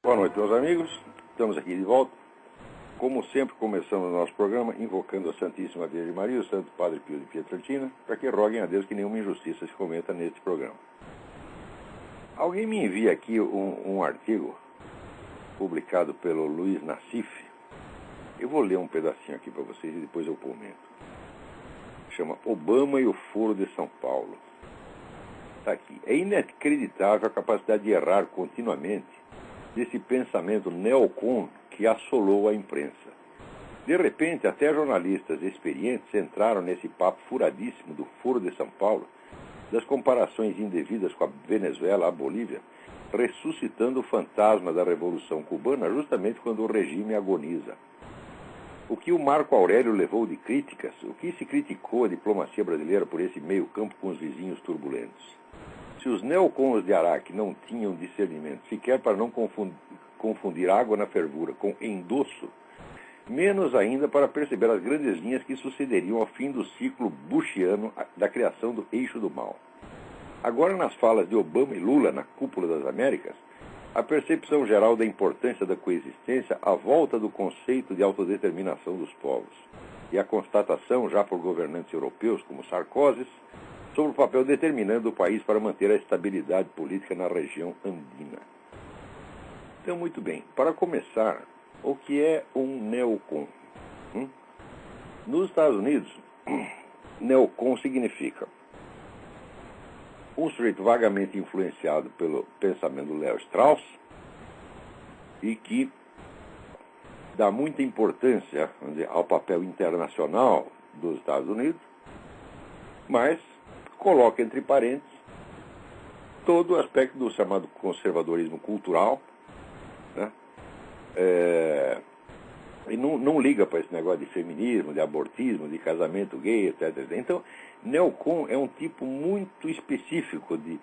Boa noite, meus amigos. Estamos aqui de volta. Como sempre, começamos o nosso programa invocando a Santíssima Virgem Maria e o Santo Padre Pio de Pietrelcina para que roguem a Deus que nenhuma injustiça se cometa neste programa. Alguém me envia aqui um artigo publicado pelo Luiz Nassif. Eu vou ler um pedacinho aqui para vocês e depois eu comento. Chama Obama e o Foro de São Paulo. Está aqui. É inacreditável a capacidade de errar continuamente desse pensamento neocon que assolou a imprensa. De repente, até jornalistas experientes entraram nesse papo furadíssimo do Foro de São Paulo, das comparações indevidas com a Venezuela, a Bolívia, ressuscitando o fantasma da Revolução Cubana justamente quando o regime agoniza. O que o Marco Aurélio levou de críticas, o que se criticou a diplomacia brasileira por esse meio campo com os vizinhos turbulentos. Se os neocons de Araque não tinham discernimento sequer para não confundir água na fervura com endosso, menos ainda para perceber as grandes linhas que sucederiam ao fim do ciclo bushiano da criação do eixo do mal. Agora, nas falas de Obama e Lula na cúpula das Américas, a percepção geral da importância da coexistência à volta do conceito de autodeterminação dos povos e a constatação, já por governantes europeus como Sarkozy, sobre o papel determinante do país para manter a estabilidade política na região andina. Então, muito bem. Para começar, o que é um neocon? Nos Estados Unidos, neocon significa um sujeito vagamente influenciado pelo pensamento do Léo Strauss e que dá muita importância, vamos dizer, ao papel internacional dos Estados Unidos, mas coloca entre parênteses todo o aspecto do chamado conservadorismo cultural, né? E não liga para esse negócio de feminismo, de abortismo, de casamento gay, etc. Então, neocon é um tipo muito específico de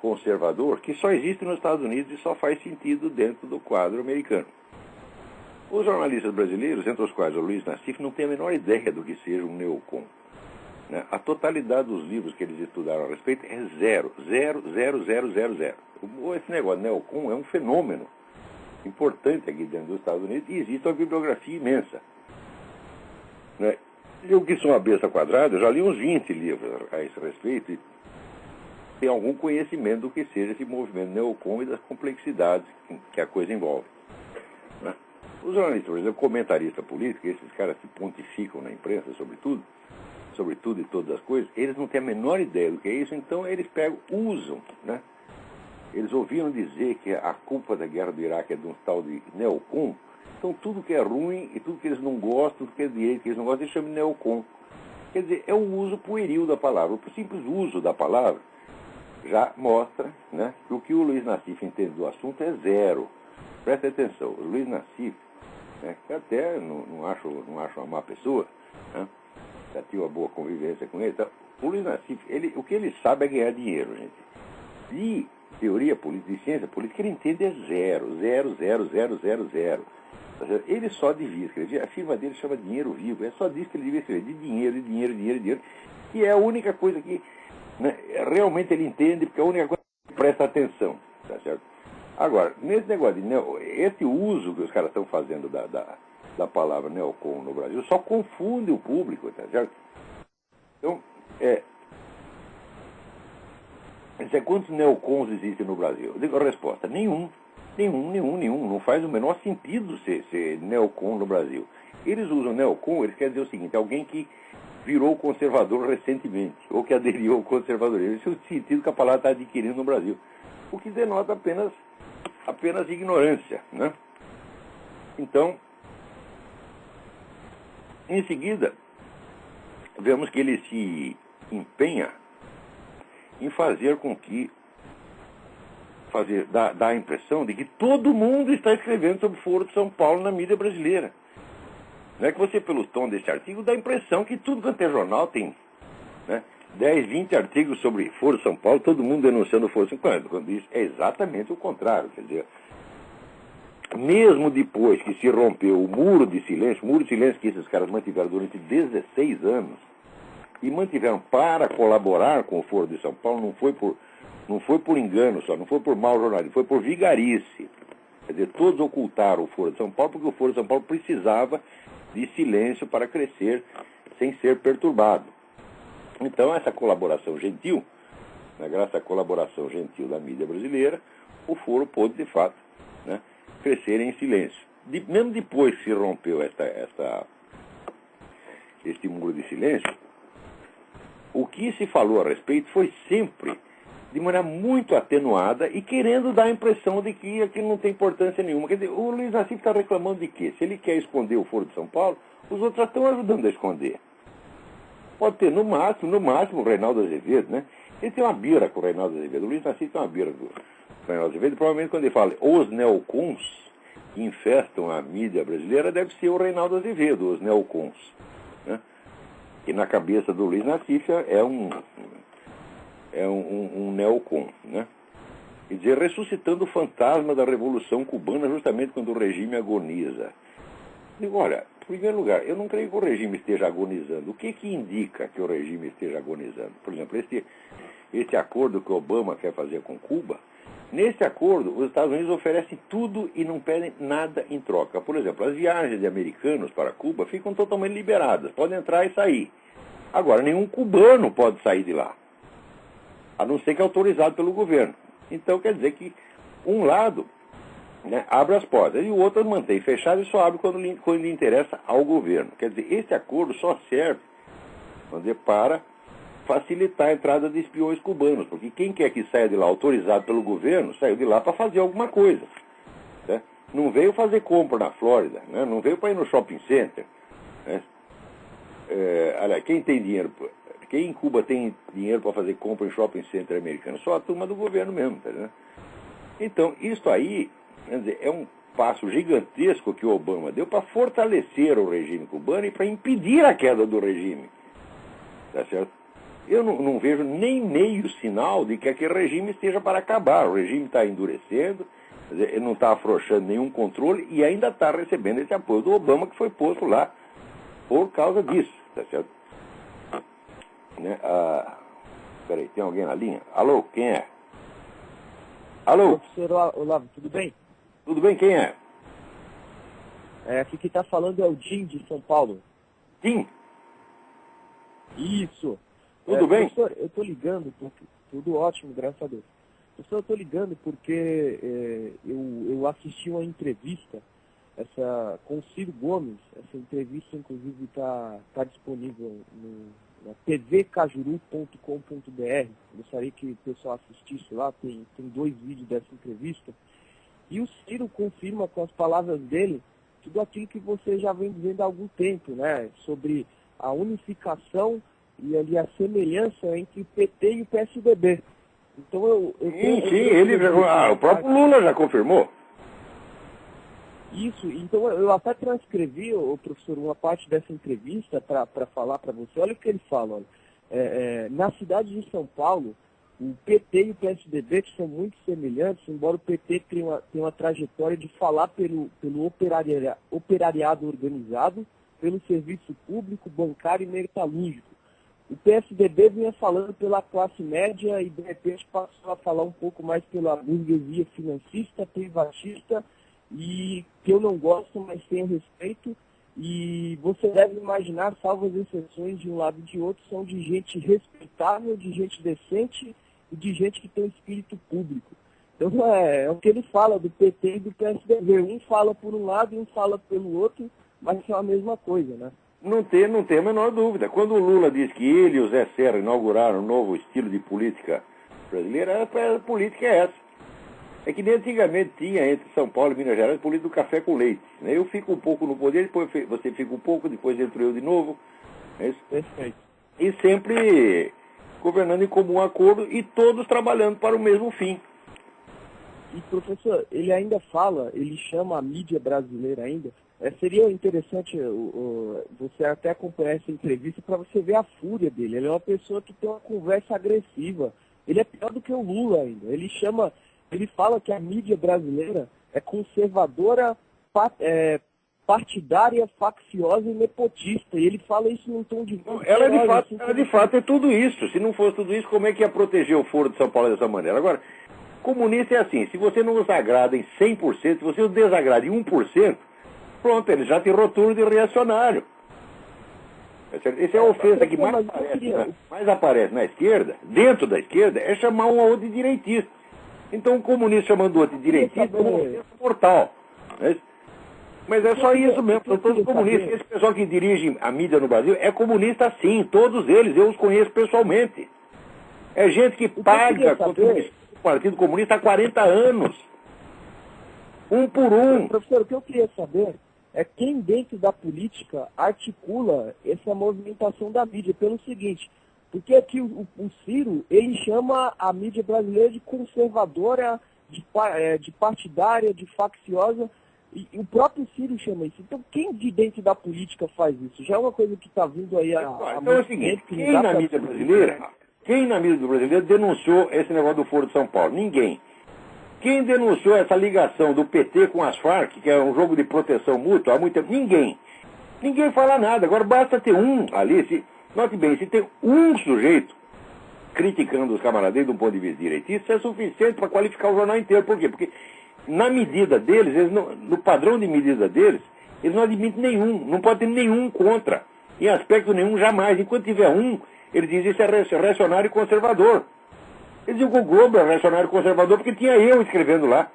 conservador que só existe nos Estados Unidos e só faz sentido dentro do quadro americano. Os jornalistas brasileiros, entre os quais o Luiz Nassif, não têm a menor ideia do que seja um neocon. A totalidade dos livros que eles estudaram a respeito é zero. Esse negócio de neocon é um fenômeno importante aqui dentro dos Estados Unidos e existe uma bibliografia imensa. Eu que sou uma besta quadrada, eu já li uns 20 livros a esse respeito e tenho algum conhecimento do que seja esse movimento neocon e das complexidades que a coisa envolve. Os jornalistas, por exemplo, comentaristas políticos, esses caras que pontificam na imprensa sobre tudo e todas as coisas, eles não têm a menor ideia do que é isso, então eles usam, né? Eles ouviram dizer que a culpa da guerra do Iraque é de um tal de neocon, então tudo que é ruim e tudo que eles não gostam, tudo que é direito que eles não gostam, eles chamam de neocon. Quer dizer, é um uso pueril da palavra. O simples uso da palavra já mostra, né, que o que o Luiz Nassif entende do assunto é zero. Preste atenção, o Luiz Nassif, né, que até não acho uma má pessoa, né, já tive uma boa convivência com ele. Então, o Luiz Nassif, o que ele sabe é ganhar dinheiro, gente. E teoria política, de ciência política, ele entende é zero. Ele só devia escrever, a firma dele chama Dinheiro Vivo, é só disso que ele devia escrever, de dinheiro, que é a única coisa que, né, realmente ele entende, porque é a única coisa que presta atenção, tá certo? Agora, nesse negócio esse uso que os caras estão fazendo da palavra neocon no Brasil só confunde o público, tá certo? Então, quantos neocons existem no Brasil? Eu digo a resposta, nenhum. Não faz o menor sentido ser neocon no Brasil. Eles usam neocon, eles querem dizer o seguinte, alguém que virou conservador recentemente, ou que aderiu ao conservadorismo. Esse é o sentido que a palavra está adquirindo no Brasil. O que denota apenas ignorância, né? Então, em seguida, vemos que ele se empenha em fazer com que dá a impressão de que todo mundo está escrevendo sobre o Foro de São Paulo na mídia brasileira. Não é que você, pelo tom desse artigo, dá a impressão que tudo quanto é jornal tem, né, 10, 20 artigos sobre Foro de São Paulo, todo mundo denunciando o Foro de São Paulo. Quando isso é exatamente o contrário. Quer dizer, mesmo depois que se rompeu o muro de silêncio que esses caras mantiveram durante 16 anos, e mantiveram para colaborar com o Foro de São Paulo, não foi por engano só, não foi por mau jornalismo, foi por vigarice. Quer dizer, todos ocultaram o Foro de São Paulo porque o Foro de São Paulo precisava de silêncio para crescer sem ser perturbado. Então, essa colaboração gentil, né, graças à colaboração gentil da mídia brasileira, o Foro pôde, de fato, né, crescer em silêncio. Mesmo depois que se rompeu este muro de silêncio, o que se falou a respeito foi sempre de maneira muito atenuada e querendo dar a impressão de que aquilo não tem importância nenhuma. Quer dizer, o Luiz Nassif está reclamando de quê? Se ele quer esconder o Foro de São Paulo, os outros já estão ajudando a esconder. Pode ter, no máximo, o Reinaldo Azevedo, né? Ele tem uma bira com o Reinaldo Azevedo. O Luiz Nassif tem uma bira com o Reinaldo Azevedo. Provavelmente quando ele fala os neocons que infestam a mídia brasileira, deve ser o Reinaldo Azevedo, os neocons. Né? Que na cabeça do Luiz Nassif é um neocon, né? Quer dizer, ressuscitando o fantasma da Revolução Cubana justamente quando o regime agoniza. Digo, olha, em primeiro lugar, eu não creio que o regime esteja agonizando. O que indica que o regime esteja agonizando? Por exemplo, este acordo que Obama quer fazer com Cuba, nesse acordo, os Estados Unidos oferecem tudo e não pedem nada em troca. Por exemplo, as viagens de americanos para Cuba ficam totalmente liberadas, podem entrar e sair. Agora, nenhum cubano pode sair de lá, a não ser que é autorizado pelo governo. Então, quer dizer que um lado, né, abre as portas e o outro mantém fechado e só abre quando lhe interessa ao governo. Quer dizer, esse acordo só serve, vamos dizer, para facilitar a entrada de espiões cubanos, porque quem quer que saia de lá autorizado pelo governo, saiu de lá para fazer alguma coisa. Né? Não veio fazer compra na Flórida, né? Não veio para ir no shopping center. Né? Aliás, quem tem dinheiro... Quem em Cuba tem dinheiro para fazer compra em shopping center americano? Só a turma do governo mesmo, tá, né? Então, isso aí, quer dizer, é um passo gigantesco que o Obama deu para fortalecer o regime cubano e para impedir a queda do regime. Tá certo? Eu não vejo nem meio sinal de que aquele regime esteja para acabar. O regime está endurecendo, quer dizer, ele não está afrouxando nenhum controle e ainda está recebendo esse apoio do Obama que foi posto lá por causa disso, tá certo? Né? Peraí, tem alguém na linha? Alô, quem é? Alô? Professor Olavo, tudo bem? Tudo bem, quem é? Aqui quem está falando é o Jim, de São Paulo. Jim? Isso. Tudo bem? Professor, eu estou ligando, porque... tudo ótimo, graças a Deus. Professor, eu estou ligando porque eu assisti uma entrevista com o Ciro Gomes. Essa entrevista, inclusive, está disponível na tvcajuru.com.br. Gostaria que o pessoal assistisse lá, tem 2 vídeos dessa entrevista. E o Ciro confirma com as palavras dele tudo aquilo que você já vem dizendo há algum tempo, né? Sobre a unificação e ali a semelhança entre o PT e o PSDB. Então o próprio Lula já confirmou. Isso, então eu até transcrevi, professor, uma parte dessa entrevista para falar para você. Olha o que ele fala. Olha. Na cidade de São Paulo, o PT e o PSDB, que são muito semelhantes, embora o PT tenha uma trajetória de falar pelo operariado organizado, pelo serviço público, bancário e metalúrgico. O PSDB vinha falando pela classe média e, de repente, passou a falar um pouco mais pela burguesia financista, privatista, e que eu não gosto, mas tenho respeito. E você deve imaginar, salvo as exceções de um lado e de outro, são de gente respeitável, de gente decente e de gente que tem espírito público. Então é o que ele fala do PT e do PSDB. Um fala por um lado e um fala pelo outro, mas são a mesma coisa, né? Não tem a menor dúvida. Quando o Lula diz que ele e o Zé Serra inauguraram um novo estilo de política brasileira, a política é essa. É que nem antigamente tinha entre São Paulo e Minas Gerais política do café com leite. Né? Eu fico um pouco no poder, depois você fica um pouco, depois entro eu de novo. É isso? Perfeito. E sempre governando em comum acordo e todos trabalhando para o mesmo fim. E, professor, ele ainda fala, ele chama a mídia brasileira ainda. Seria interessante você até acompanhar essa entrevista para você ver a fúria dele. Ele é uma pessoa que tem uma conversa agressiva. Ele é pior do que o Lula ainda. Ele fala que a mídia brasileira é conservadora, partidária, facciosa e nepotista. E ele fala isso num tom de... Ela de fato é tudo isso. Se não fosse tudo isso, como é que ia proteger o Foro de São Paulo dessa maneira? Agora, Comunista é assim, se você não os agrada em 100%, se você os desagrada em 1%, pronto, ele já te rotula de reacionário. Essa é a ofensa que mais aparece na esquerda, dentro da esquerda, é chamar um ao outro de direitista. Então o comunista chamando o outro de direitista é uma ofensa mortal. Mas é só isso mesmo, são todos comunistas. Esse pessoal que dirige a mídia no Brasil é comunista sim, todos eles, eu os conheço pessoalmente. É gente que paga contra o Partido Comunista há 40 anos. Um por um. Professor, o que eu queria saber é quem dentro da política articula essa movimentação da mídia. Pelo seguinte, porque aqui o Ciro, ele chama a mídia brasileira de conservadora, de partidária, de facciosa, e o próprio Ciro chama isso. Então quem de dentro da política faz isso? Já é uma coisa que está vindo aí então é o seguinte, quem na mídia brasileira denunciou esse negócio do Foro de São Paulo? Ninguém. Quem denunciou essa ligação do PT com as Farc, que é um jogo de proteção mútua, há muito tempo? Ninguém. Ninguém fala nada. Agora basta ter um ali, note bem, se tem um sujeito criticando os camaradas de um ponto de vista direitista, é suficiente para qualificar o jornal inteiro. Por quê? Porque na medida deles, no padrão de medida deles, eles não admitem nenhum, não pode ter nenhum contra. Em aspecto nenhum, jamais. Enquanto tiver um, ele diz isso é reacionário e conservador. Eles dizem que o Globo é reacionário e conservador porque tinha eu escrevendo lá.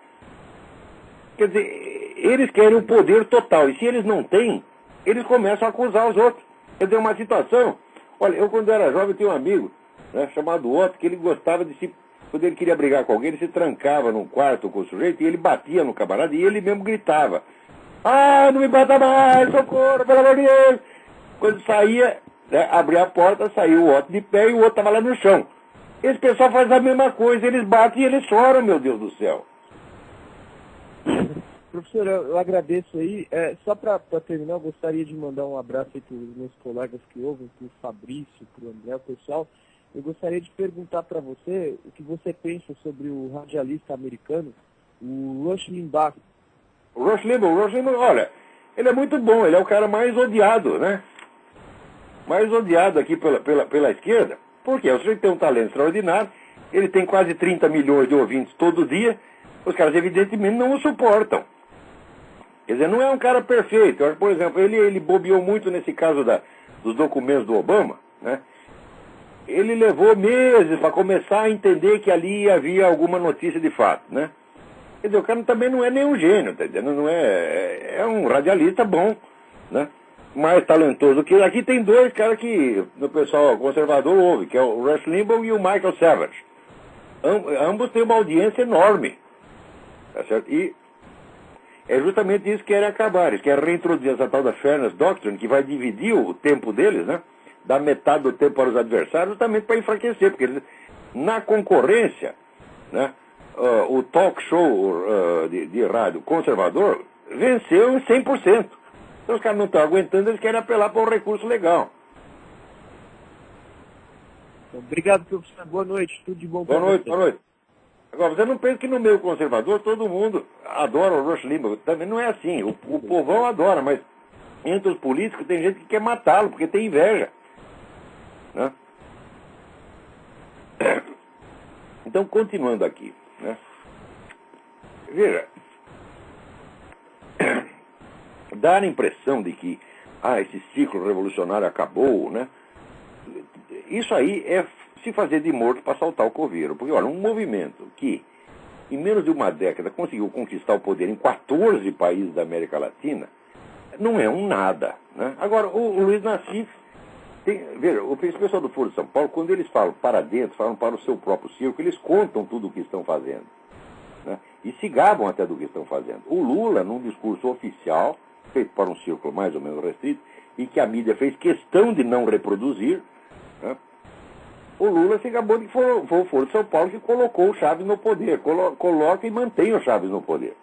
Quer dizer, eles querem o poder total. E se eles não têm, eles começam a acusar os outros. Quer dizer, uma situação. Olha, eu quando era jovem tinha um amigo, né, chamado Otto, que ele gostava de se... Quando ele queria brigar com alguém, ele se trancava num quarto com o sujeito e ele batia no camarada e ele mesmo gritava. Ah, não me bata mais, socorro, pelo amor de Deus. Quando saía, né, abria a porta, saiu o Otto de pé e o outro estava lá no chão. Esse pessoal faz a mesma coisa, eles batem e eles choram, meu Deus do céu. Professor, eu agradeço aí. Só para terminar, eu gostaria de mandar um abraço aí para os meus colegas que ouvem, para o Fabrício, para o André, o pessoal. Eu gostaria de perguntar para você o que você pensa sobre o radialista americano, o Rush Limbaugh. O Rush Limbaugh, olha, ele é muito bom, ele é o cara mais odiado, né? Mais odiado aqui pela esquerda. Por quê? O sujeito tem um talento extraordinário, ele tem quase 30 milhões de ouvintes todo dia, os caras evidentemente não o suportam. Quer dizer, não é um cara perfeito. Por exemplo, ele bobeou muito nesse caso dos documentos do Obama, né? Ele levou meses para começar a entender que ali havia alguma notícia de fato, né? Quer dizer, o cara também não é nenhum gênio, tá entendendo? Não é um radialista bom, né? Mais talentoso que aqui tem dois caras que o pessoal conservador ouve, que é o Rush Limbaugh e o Michael Savage. Ambos têm uma audiência enorme, tá certo? E é justamente isso que querem acabar. Eles querem reintroduzir essa tal da Fairness Doctrine, que vai dividir o tempo deles, né? Dar metade do tempo para os adversários, justamente para enfraquecer, porque eles, na concorrência, né? O talk show de rádio conservador venceu em 100%. Então os caras não estão aguentando, eles querem apelar para um recurso legal. Obrigado, professor. Boa noite. Tudo de bom para você. Boa noite. Agora, você não pensa que no meio conservador todo mundo adora o Rush Limbaugh. Também não é assim. O povão adora, mas entre os políticos tem gente que quer matá-lo, porque tem inveja. Né? Então, continuando aqui, né? Veja, dá a impressão de que esse ciclo revolucionário acabou, né? Isso aí é se fazer de morto para saltar o coveiro. Porque, olha, um movimento que, em menos de uma década, conseguiu conquistar o poder em 14 países da América Latina, não é um nada, né? Agora, o Luiz Nassif, veja, o pessoal do Foro de São Paulo, quando eles falam para dentro, falam para o seu próprio circo, eles contam tudo o que estão fazendo, né? E se gabam até do que estão fazendo. O Lula, num discurso oficial, feito para um círculo mais ou menos restrito, e que a mídia fez questão de não reproduzir, né? O Lula se gabou de que foi o Foro de São Paulo que colocou o Chaves no poder, coloca e mantém o Chaves no poder.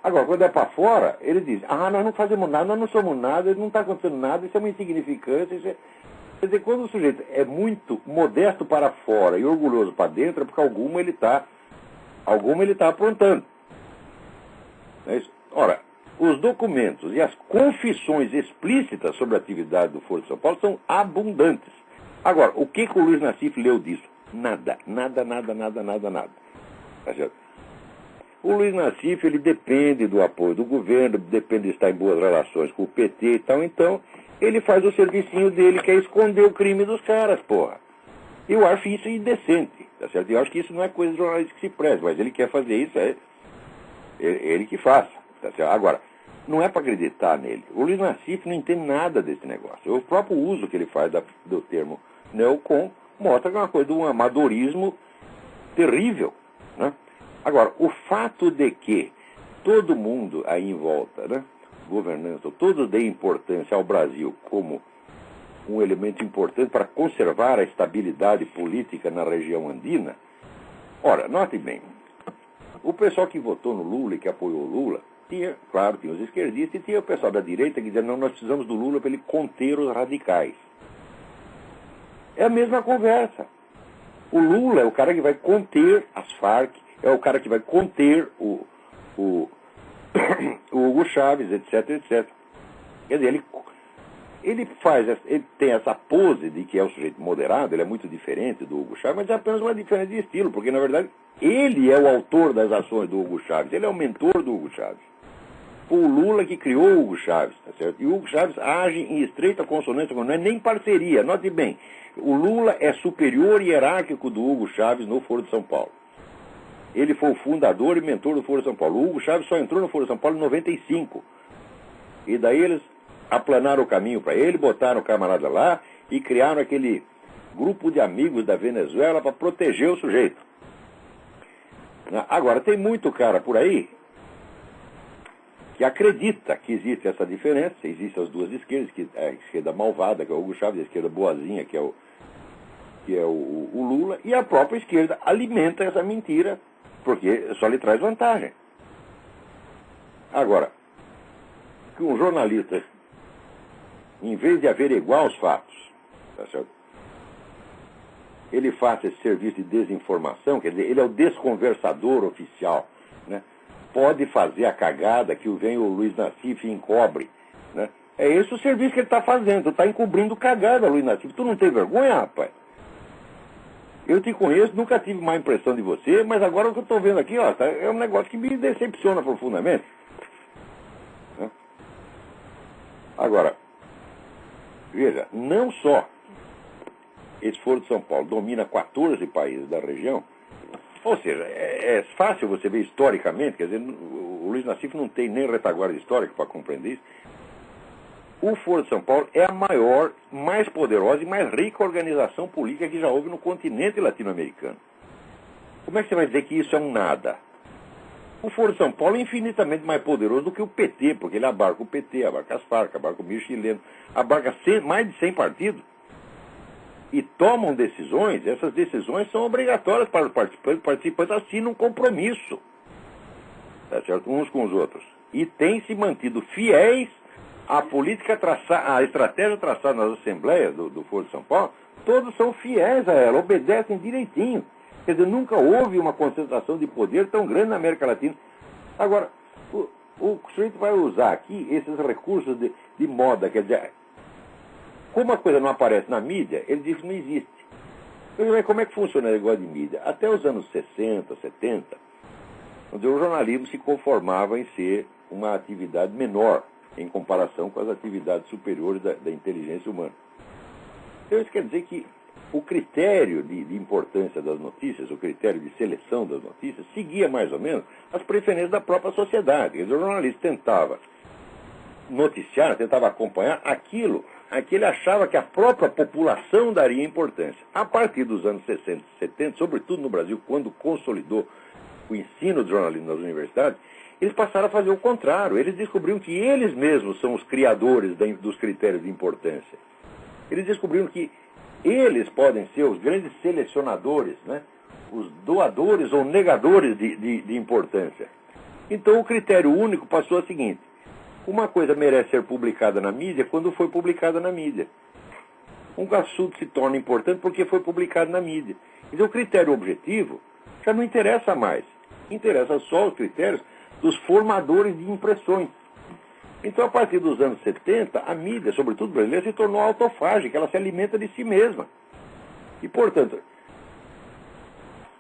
Agora, quando é para fora, ele diz, nós não fazemos nada, nós não somos nada, não está acontecendo nada, isso é uma insignificância. Isso é... Quer dizer, quando o sujeito é muito modesto para fora e orgulhoso para dentro, é porque alguma ele está aprontando. É isso? Ora, os documentos e as confissões explícitas sobre a atividade do Foro de São Paulo são abundantes. Agora, o que o Luiz Nassif leu disso? Nada. Tá certo? O Luiz Nassif, ele depende do apoio do governo, depende de estar em boas relações com o PT e tal, então ele faz o servicinho dele, que é esconder o crime dos caras, porra. Eu acho isso indecente, tá certo? Eu acho que isso não é coisa de jornalista que se preze, mas ele quer fazer isso, é ele que faça, tá certo? Agora, não é para acreditar nele. O Luiz Nassif não entende nada desse negócio. O próprio uso que ele faz do termo neocon mostra que é uma coisa de um amadorismo terrível, né? Agora, o fato de que todo mundo aí em volta, né, governança, todos deem importância ao Brasil como um elemento importante para conservar a estabilidade política na região andina. Ora, note bem, o pessoal que votou no Lula e que apoiou o Lula, tinha os esquerdistas e tinha o pessoal da direita que dizia, não, nós precisamos do Lula para ele conter os radicais. É a mesma conversa. O Lula é o cara que vai conter as Farc, é o cara que vai conter o Hugo Chávez, etc, etc. Quer dizer, ele tem essa pose de que é um sujeito moderado, ele é muito diferente do Hugo Chávez, mas é apenas uma diferença de estilo, porque, na verdade, ele é o autor das ações do Hugo Chávez, ele é o mentor do Hugo Chávez. Foi o Lula que criou o Hugo Chávez, tá certo? E o Hugo Chávez age em estreita consonância, não é nem parceria. Note bem, o Lula é superior hierárquico do Hugo Chávez no Foro de São Paulo. Ele foi o fundador e mentor do Foro de São Paulo. O Hugo Chávez só entrou no Foro de São Paulo em 95. E daí eles aplanaram o caminho para ele, botaram o camarada lá e criaram aquele grupo de amigos da Venezuela para proteger o sujeito. Agora, tem muito cara por aí que acredita que existe essa diferença, existem as duas esquerdas, que é a esquerda malvada, que é o Hugo Chávez, a esquerda boazinha, que é o Lula, e a própria esquerda alimenta essa mentira, porque só lhe traz vantagem. Agora, que um jornalista, em vez de averiguar os fatos, tá certo? Ele faça esse serviço de desinformação, quer dizer, ele é o desconversador oficial, né? Pode fazer a cagada que vem o Luiz Nassif e encobre, né? É esse o serviço que ele está fazendo, está encobrindo cagada, Luiz Nassif. Tu não tem vergonha, rapaz? Eu te conheço, nunca tive má impressão de você, mas agora o que eu estou vendo aqui, ó, é um negócio que me decepciona profundamente. Né? Agora, veja, não só esse Foro de São Paulo domina 14 países da região, ou seja, é fácil você ver historicamente, quer dizer, o Luiz Nassif não tem nem retaguarda histórica para compreender isso. O Foro de São Paulo é a maior, mais poderosa e mais rica organização política que já houve no continente latino-americano. Como é que você vai dizer que isso é um nada? O Foro de São Paulo é infinitamente mais poderoso do que o PT, porque ele abarca o PT, abarca as Farc, abarca o milho chileno, abarca mais de 100 partidos. E tomam decisões, essas decisões são obrigatórias para os participantes. Os participantes assinam um compromisso, tá certo? Uns com os outros. E têm se mantido fiéis à política à estratégia traçada nas assembleias do Foro de São Paulo. Todos são fiéis a ela, obedecem direitinho. Quer dizer, nunca houve uma concentração de poder tão grande na América Latina. Agora, o sujeito vai usar aqui esses recursos de moda, quer dizer, como a coisa não aparece na mídia, ele diz que não existe. Mas como é que funciona o negócio de mídia? Até os anos 60, 70, onde o jornalismo se conformava em ser uma atividade menor em comparação com as atividades superiores da inteligência humana. Então isso quer dizer que o critério de importância das notícias, o critério de seleção das notícias, seguia mais ou menos as preferências da própria sociedade. Quer dizer, o jornalista tentava noticiar, tentava acompanhar aquilo a que ele achava que a própria população daria importância. A partir dos anos 60 e 70, sobretudo no Brasil, quando consolidou o ensino do jornalismo nas universidades, eles passaram a fazer o contrário. Eles descobriram que eles mesmos são os criadores dos critérios de importância. Eles descobriram que eles podem ser os grandes selecionadores, né? Os doadores ou negadores de importância. Então o critério único passou a seguinte: uma coisa merece ser publicada na mídia quando foi publicada na mídia. Um assunto se torna importante porque foi publicado na mídia. Então o critério objetivo já não interessa mais. Interessa só os critérios dos formadores de impressões. Então, a partir dos anos 70, a mídia, sobretudo brasileira, se tornou autofágica, ela se alimenta de si mesma. E, portanto,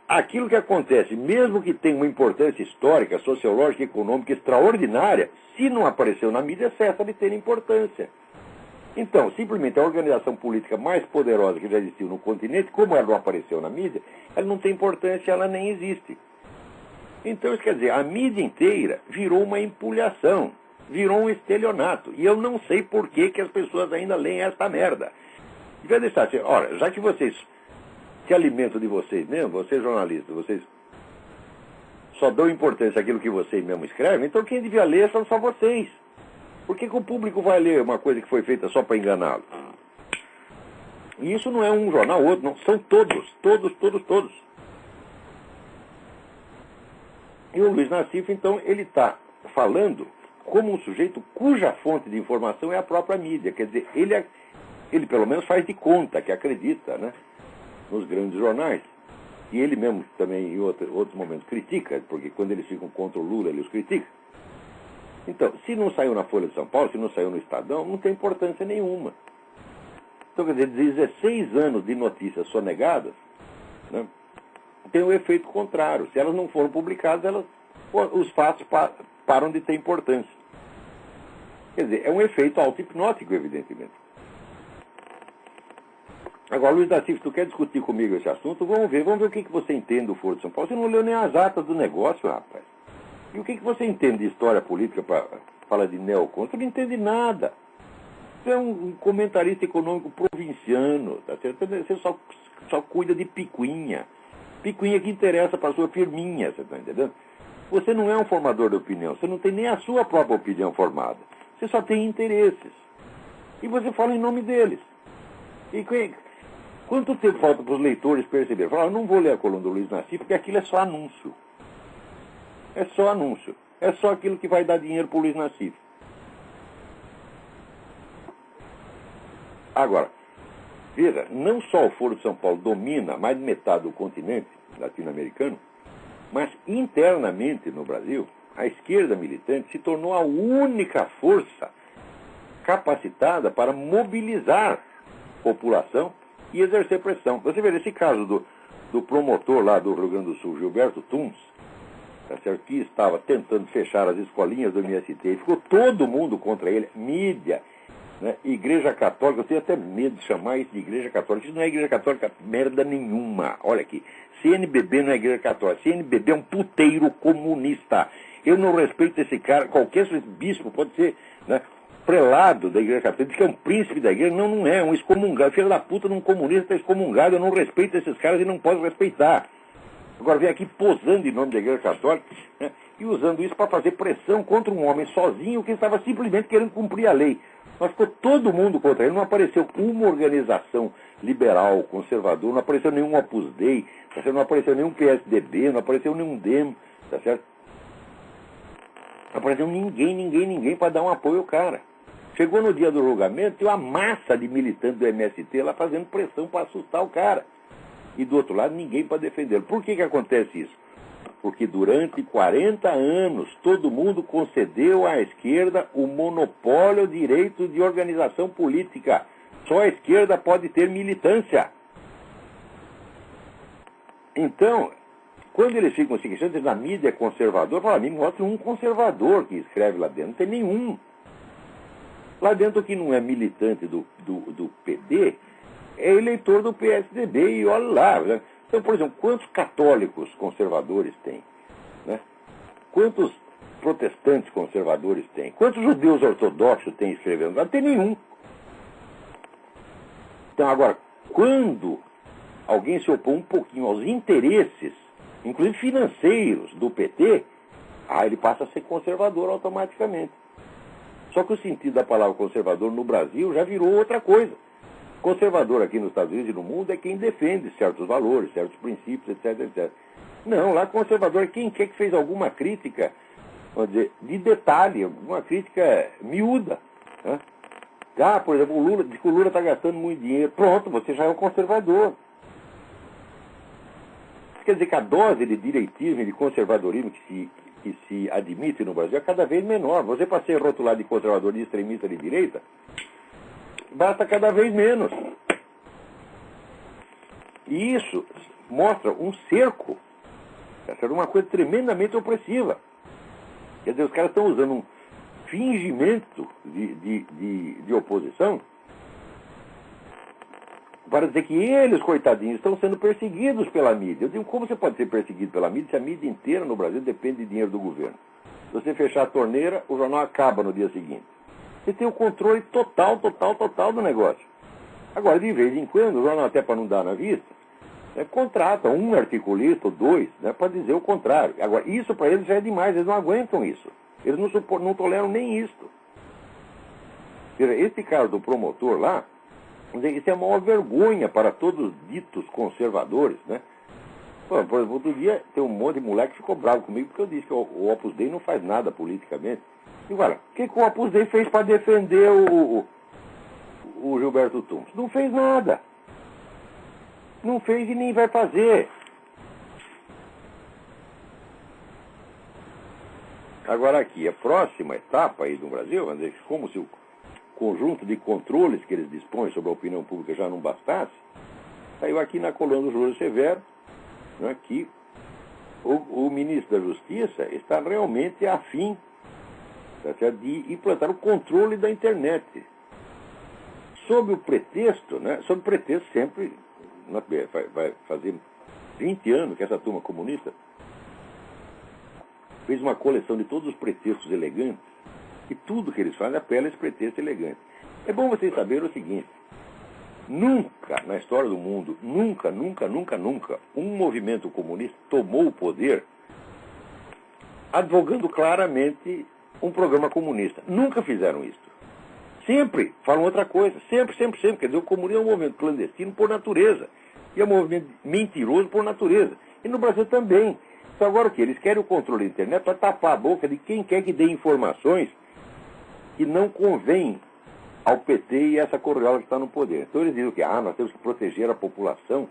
aquilo que acontece, mesmo que tenha uma importância histórica, sociológica, econômica extraordinária, se não apareceu na mídia, cessa de ter importância. Então, simplesmente a organização política mais poderosa que já existiu no continente, como ela não apareceu na mídia, ela não tem importância, ela nem existe. Então, isso quer dizer, a mídia inteira virou uma empulhação, virou um estelionato. E eu não sei por que as pessoas ainda leem essa merda. Devia deixar assim, ora, já que vocês se alimentam de vocês mesmos, vocês jornalistas, vocês só dão importância àquilo que vocês mesmos escrevem, então quem devia ler são só vocês. Por que o público vai ler uma coisa que foi feita só para enganá-lo? E isso não é um jornal ou outro, não. São todos. E o Luiz Nassif, então, ele está falando como um sujeito cuja fonte de informação é a própria mídia. Quer dizer, ele pelo menos faz de conta que acredita, né, nos grandes jornais. E ele mesmo também, em outros momentos, critica, porque quando eles ficam contra o Lula, ele os critica. Então, se não saiu na Folha de São Paulo, se não saiu no Estadão, não tem importância nenhuma. Então, quer dizer, 16 anos de notícias sonegadas, né, tem o efeito contrário. Se elas não foram publicadas, os fatos param de ter importância. Quer dizer, é um efeito auto-hipnótico, evidentemente. Agora, Luiz Nassif, tu quer discutir comigo esse assunto? Vamos ver o que você entende do Foro de São Paulo. Você não leu nem as atas do negócio, rapaz. E o que você entende de história política para falar de neocon? Você não entende nada. Você é um comentarista econômico provinciano, tá certo? Você só cuida de picuinha. Picuinha que interessa para a sua firminha, você está entendendo? Você não é um formador de opinião, você não tem nem a sua própria opinião formada. Você só tem interesses. E você fala em nome deles. E quanto tempo falta para os leitores perceberem? Falar, eu não vou ler a coluna do Luiz Nassif, porque aquilo é só anúncio. É só anúncio. É só aquilo que vai dar dinheiro para o Luiz Nassif. Agora, veja, não só o Foro de São Paulo domina mais de metade do continente latino-americano, mas internamente no Brasil, a esquerda militante se tornou a única força capacitada para mobilizar a população e exercer pressão. Você vê esse caso do promotor lá do Rio Grande do Sul, Gilberto Tunes, tá certo, que estava tentando fechar as escolinhas do MST, e ficou todo mundo contra ele, mídia, né, Igreja Católica. Eu tenho até medo de chamar isso de Igreja Católica. Isso não é Igreja Católica merda nenhuma. Olha aqui, CNBB não é Igreja Católica, CNBB é um puteiro comunista. Eu não respeito esse cara, qualquer bispo pode ser, né, prelado da Igreja Católica, diz que é um príncipe da igreja. Não, não é, um excomungado. Filho da puta de um comunista está excomungado. Eu não respeito esses caras e não posso respeitar. Agora vem aqui posando em nome da Igreja Católica, né, e usando isso para fazer pressão contra um homem sozinho que estava simplesmente querendo cumprir a lei. Mas ficou todo mundo contra ele. Não apareceu uma organização liberal, conservador, não apareceu nenhum Opus Dei, tá certo? Não apareceu nenhum PSDB, não apareceu nenhum DEM, tá certo? Não apareceu ninguém para dar um apoio ao cara. Chegou no dia do julgamento, tem uma massa de militantes do MST lá fazendo pressão para assustar o cara. E do outro lado, ninguém para defendê-lo. Por que acontece isso? Porque durante 40 anos, todo mundo concedeu à esquerda o monopólio do direito de organização política. Só a esquerda pode ter militância. Então, quando eles ficam assim, queixando, na mídia é conservador, fala, me mostra um conservador que escreve lá dentro. Não tem nenhum. Lá dentro, que não é militante do PD, é eleitor do PSDB, e olha lá, né? Então, por exemplo, quantos católicos conservadores tem? Né? Quantos protestantes conservadores tem? Quantos judeus ortodoxos tem escrevendo? Não tem nenhum. Então, agora, quando alguém se opõe um pouquinho aos interesses, inclusive financeiros, do PT, ele passa a ser conservador automaticamente. Só que o sentido da palavra conservador no Brasil já virou outra coisa. Conservador aqui nos Estados Unidos e no mundo é quem defende certos valores, certos princípios, etc, etc. Não, lá conservador é quem quer que fez alguma crítica, vamos dizer, de detalhe, uma crítica miúda. Né? Por exemplo, o Lula diz que o Lula está gastando muito dinheiro. Pronto, você já é um conservador. Isso quer dizer que a dose de direitismo e de conservadorismo que se admite no Brasil é cada vez menor. Você, para ser rotulado de conservador, de extremista de direita, basta cada vez menos. E isso mostra um cerco. Essa era uma coisa tremendamente opressiva. Quer dizer, os caras estão usando um fingimento de oposição para dizer que eles, coitadinhos, estão sendo perseguidos pela mídia. Eu digo, como você pode ser perseguido pela mídia se a mídia inteira no Brasil depende de dinheiro do governo? Se você fechar a torneira, o jornal acaba no dia seguinte. Você tem o controle total do negócio. Agora, de vez em quando, o jornal, até para não dar na vista, contrata um articulista ou dois, para dizer o contrário. Agora, isso para eles já é demais, eles não aguentam isso. Eles não toleram nem isso. Esse caso do promotor lá, isso é a maior vergonha para todos os ditos conservadores, né? Por exemplo, outro dia tem um monte de moleque que ficou bravo comigo porque eu disse que o Opus Dei não faz nada politicamente. E olha, o que o Opus Dei fez para defender o Gilberto Tumbes? Não fez nada. Não fez e nem vai fazer. Agora aqui, a próxima etapa aí do Brasil, vamos dizer, como se o conjunto de controles que eles dispõem sobre a opinião pública já não bastasse, saiu aqui na coluna do Júlio Severo, né, que o ministro da Justiça está realmente afim de implantar o controle da internet. Sob o pretexto, sempre, vai fazer 20 anos que essa turma comunista fez uma coleção de todos os pretextos elegantes, e tudo que eles fazem apela a esse pretexto elegante. É bom vocês saberem o seguinte: nunca, na história do mundo, nunca, um movimento comunista tomou o poder advogando claramente um programa comunista. Nunca fizeram isso. Sempre falam outra coisa. Sempre. Quer dizer, o comunismo é um movimento clandestino por natureza. E é um movimento mentiroso por natureza. E no Brasil também. Então agora o que? Eles querem o controle da internet para tapar a boca de quem quer que dê informações que não convém ao PT e essa corriola que está no poder. Então eles dizem o quê? Nós temos que proteger a população,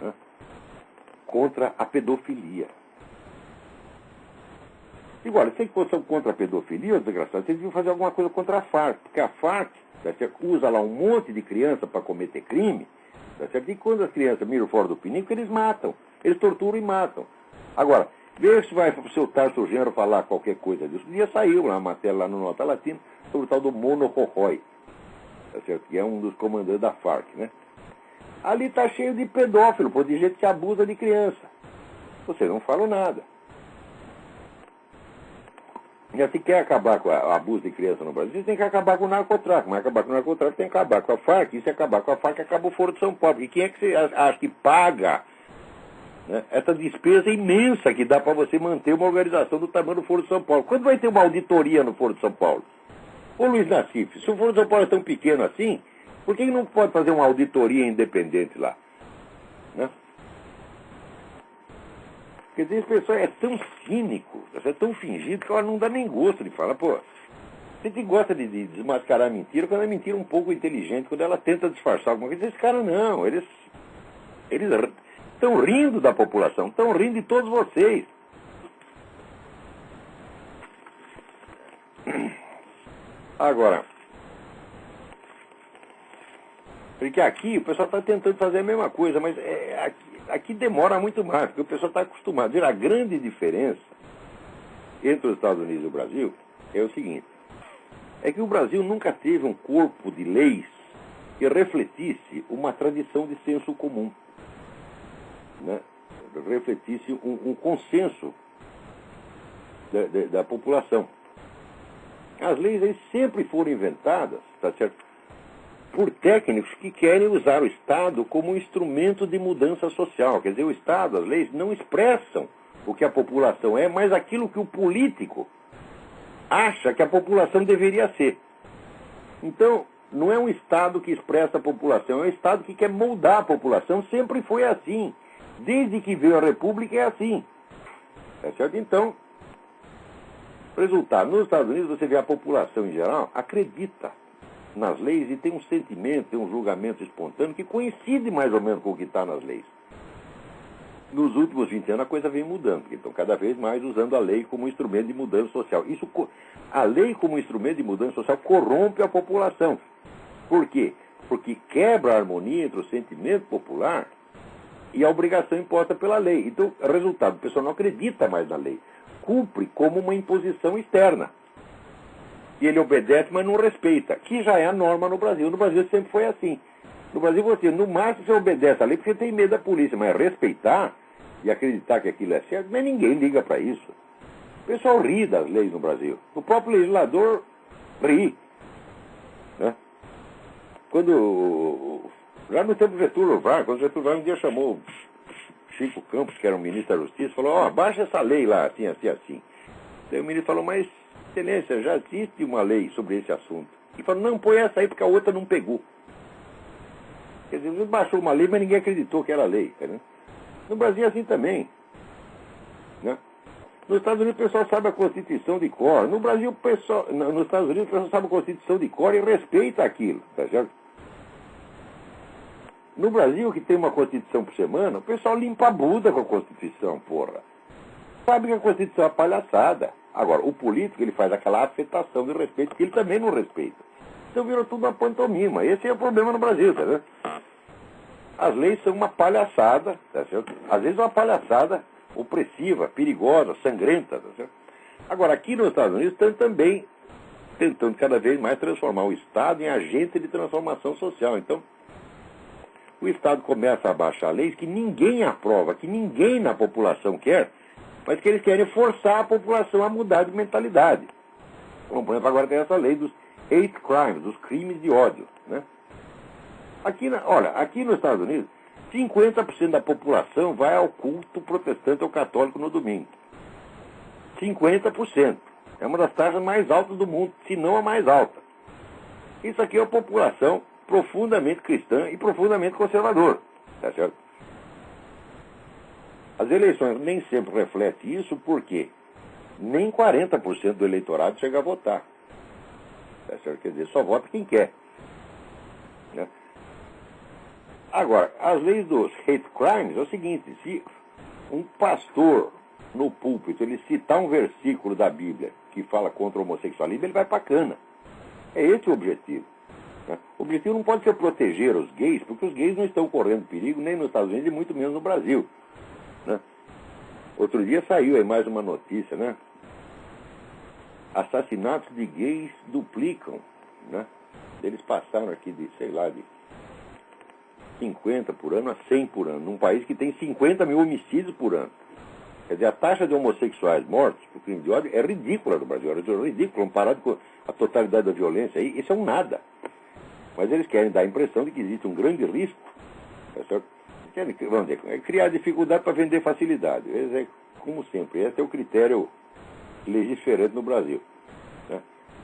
né, contra a pedofilia. Igual, se eles são contra a pedofilia, desgraçado, vocês deviam fazer alguma coisa contra a Farc, porque a Farc usa lá um monte de criança para cometer crime, e quando as crianças miram fora do pinico, eles matam, eles torturam e matam. Agora, veja se vai o seu Tarso Genro falar qualquer coisa disso. Um dia saiu uma matéria lá no Nota Latina sobre o tal do Mono Rorrói, que é um dos comandantes da Farc, né? Ali está cheio de pedófilo, de gente que abusa de criança. Vocês não falam nada. E se quer acabar com o abuso de criança no Brasil, tem que acabar com o narcotráfico. Mas acabar com o narcotráfico tem que acabar com a Farc. E se acabar com a Farc, acaba o Foro de São Paulo. Porque quem é que você acha que paga, né, essa despesa imensa que dá para você manter uma organização do tamanho do Foro de São Paulo? Quando vai ter uma auditoria no Foro de São Paulo? Ô Luiz Nassif, se o Foro de São Paulo é tão pequeno assim, por que não pode fazer uma auditoria independente lá? Né? Quer dizer, esse pessoal é tão cínico, é tão fingido, que ela não dá nem gosto de falar. Pô, a gente gosta de desmascarar a mentira quando a mentira é um pouco inteligente, quando ela tenta disfarçar alguma coisa. Esse cara não, eles estão rindo da população, estão rindo de todos vocês. Agora, porque aqui o pessoal está tentando fazer a mesma coisa, mas aqui demora muito mais, porque o pessoal está acostumado. A grande diferença entre os Estados Unidos e o Brasil é o seguinte: é que o Brasil nunca teve um corpo de leis que refletisse uma tradição de senso comum, né? Refletisse um consenso da população. As leis aí sempre foram inventadas, tá certo, por técnicos que querem usar o Estado como um instrumento de mudança social. Quer dizer, o Estado, as leis, não expressam o que a população é, mas aquilo que o político acha que a população deveria ser. Então, não é um Estado que expressa a população, é um Estado que quer moldar a população. Sempre foi assim. Desde que veio a República é assim. Tá certo? Então, resultado, nos Estados Unidos você vê a população em geral acredita nas leis e tem um sentimento, tem um julgamento espontâneo que coincide mais ou menos com o que está nas leis. Nos últimos 20 anos a coisa vem mudando, porque estão cada vez mais usando a lei como instrumento de mudança social. A lei como instrumento de mudança social corrompe a população. Por quê? Porque quebra a harmonia entre o sentimento popular e a obrigação imposta pela lei. Então, resultado, o pessoal não acredita mais na lei. Cumpre como uma imposição externa. E ele obedece, mas não respeita, que já é a norma no Brasil. No Brasil sempre foi assim. No Brasil, no máximo, você obedece à lei porque você tem medo da polícia, mas respeitar e acreditar que aquilo é certo, mas ninguém liga para isso. O pessoal ri das leis no Brasil. O próprio legislador ri. Né? Já no tempo do Getúlio Vargas, quando o Getúlio Vargas um dia chamou Chico Campos, que era um ministro da Justiça, falou, baixa essa lei lá, assim, assim, assim. Daí o ministro falou, mas, excelência, já existe uma lei sobre esse assunto. E falou, não, põe essa aí porque a outra não pegou. Quer dizer, ele baixou uma lei, mas ninguém acreditou que era lei. Né? No Brasil é assim também. Né? Nos Estados Unidos o pessoal sabe a Constituição de cor. No Brasil, nos Estados Unidos o pessoal sabe a Constituição de cor e respeita aquilo. Tá certo? No Brasil, que tem uma Constituição por semana, o pessoal limpa a Buda com a Constituição, porra. Sabe que a Constituição é uma palhaçada. Agora, o político, ele faz aquela afetação de respeito que ele também não respeita. Então virou tudo uma pantomima. Esse é o problema no Brasil, tá vendo? As leis são uma palhaçada, tá certo? Às vezes uma palhaçada opressiva, perigosa, sangrenta, tá certo? Agora, aqui nos Estados Unidos estão também tentando cada vez mais transformar o Estado em agente de transformação social. Então, o Estado começa a baixar leis que ninguém aprova, que ninguém na população quer, mas que eles querem forçar a população a mudar de mentalidade. Como, por exemplo, agora tem essa lei dos hate crimes, dos crimes de ódio, né? Aqui nos Estados Unidos, 50% da população vai ao culto protestante ou católico no domingo. 50%. É uma das taxas mais altas do mundo, se não a mais alta. Isso aqui é uma população profundamente cristã e profundamente conservadora. Tá certo? As eleições nem sempre refletem isso, porque nem 40% do eleitorado chega a votar. Tá certo? Quer dizer, só vota quem quer. Né? Agora, as leis dos hate crimes é o seguinte, se um pastor no púlpito ele citar um versículo da Bíblia que fala contra o homossexualismo, ele vai pra cana. É esse o objetivo. Né? O objetivo não pode ser proteger os gays, porque os gays não estão correndo perigo nem nos Estados Unidos e muito menos no Brasil. Né? Outro dia saiu aí mais uma notícia, né? Assassinatos de gays duplicam, né? Eles passaram aqui de, sei lá, de 50 por ano a 100 por ano, num país que tem 50 mil homicídios por ano. Quer dizer, a taxa de homossexuais mortos por crime de ódio é ridícula no Brasil, é ridícula, comparado com a totalidade da violência aí, isso é um nada. Mas eles querem dar a impressão de que existe um grande risco, é só, querem, vamos dizer, criar dificuldade para vender facilidade. Como sempre, esse é o critério legiferante no Brasil. Né?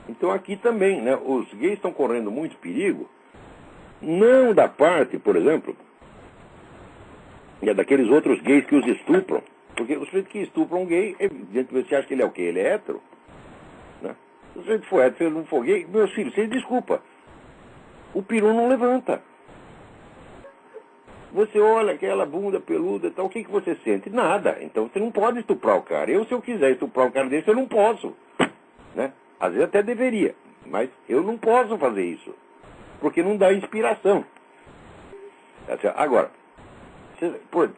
Então aqui também, né, os gays estão correndo muito perigo, não da parte, por exemplo, daqueles outros gays que os estupram. Porque o sujeito que estupra um gay, evidentemente, você acha que ele é o quê? Ele é hétero? Né? Se o sujeito for hétero, se ele não for gay, meus filhos, vocês desculpa. O peru não levanta. Você olha aquela bunda peluda e tal, o que você sente? Nada. Então você não pode estuprar o cara. Se eu quiser estuprar um cara desse, eu não posso. Né? Às vezes até deveria, mas eu não posso fazer isso. Porque não dá inspiração. Agora,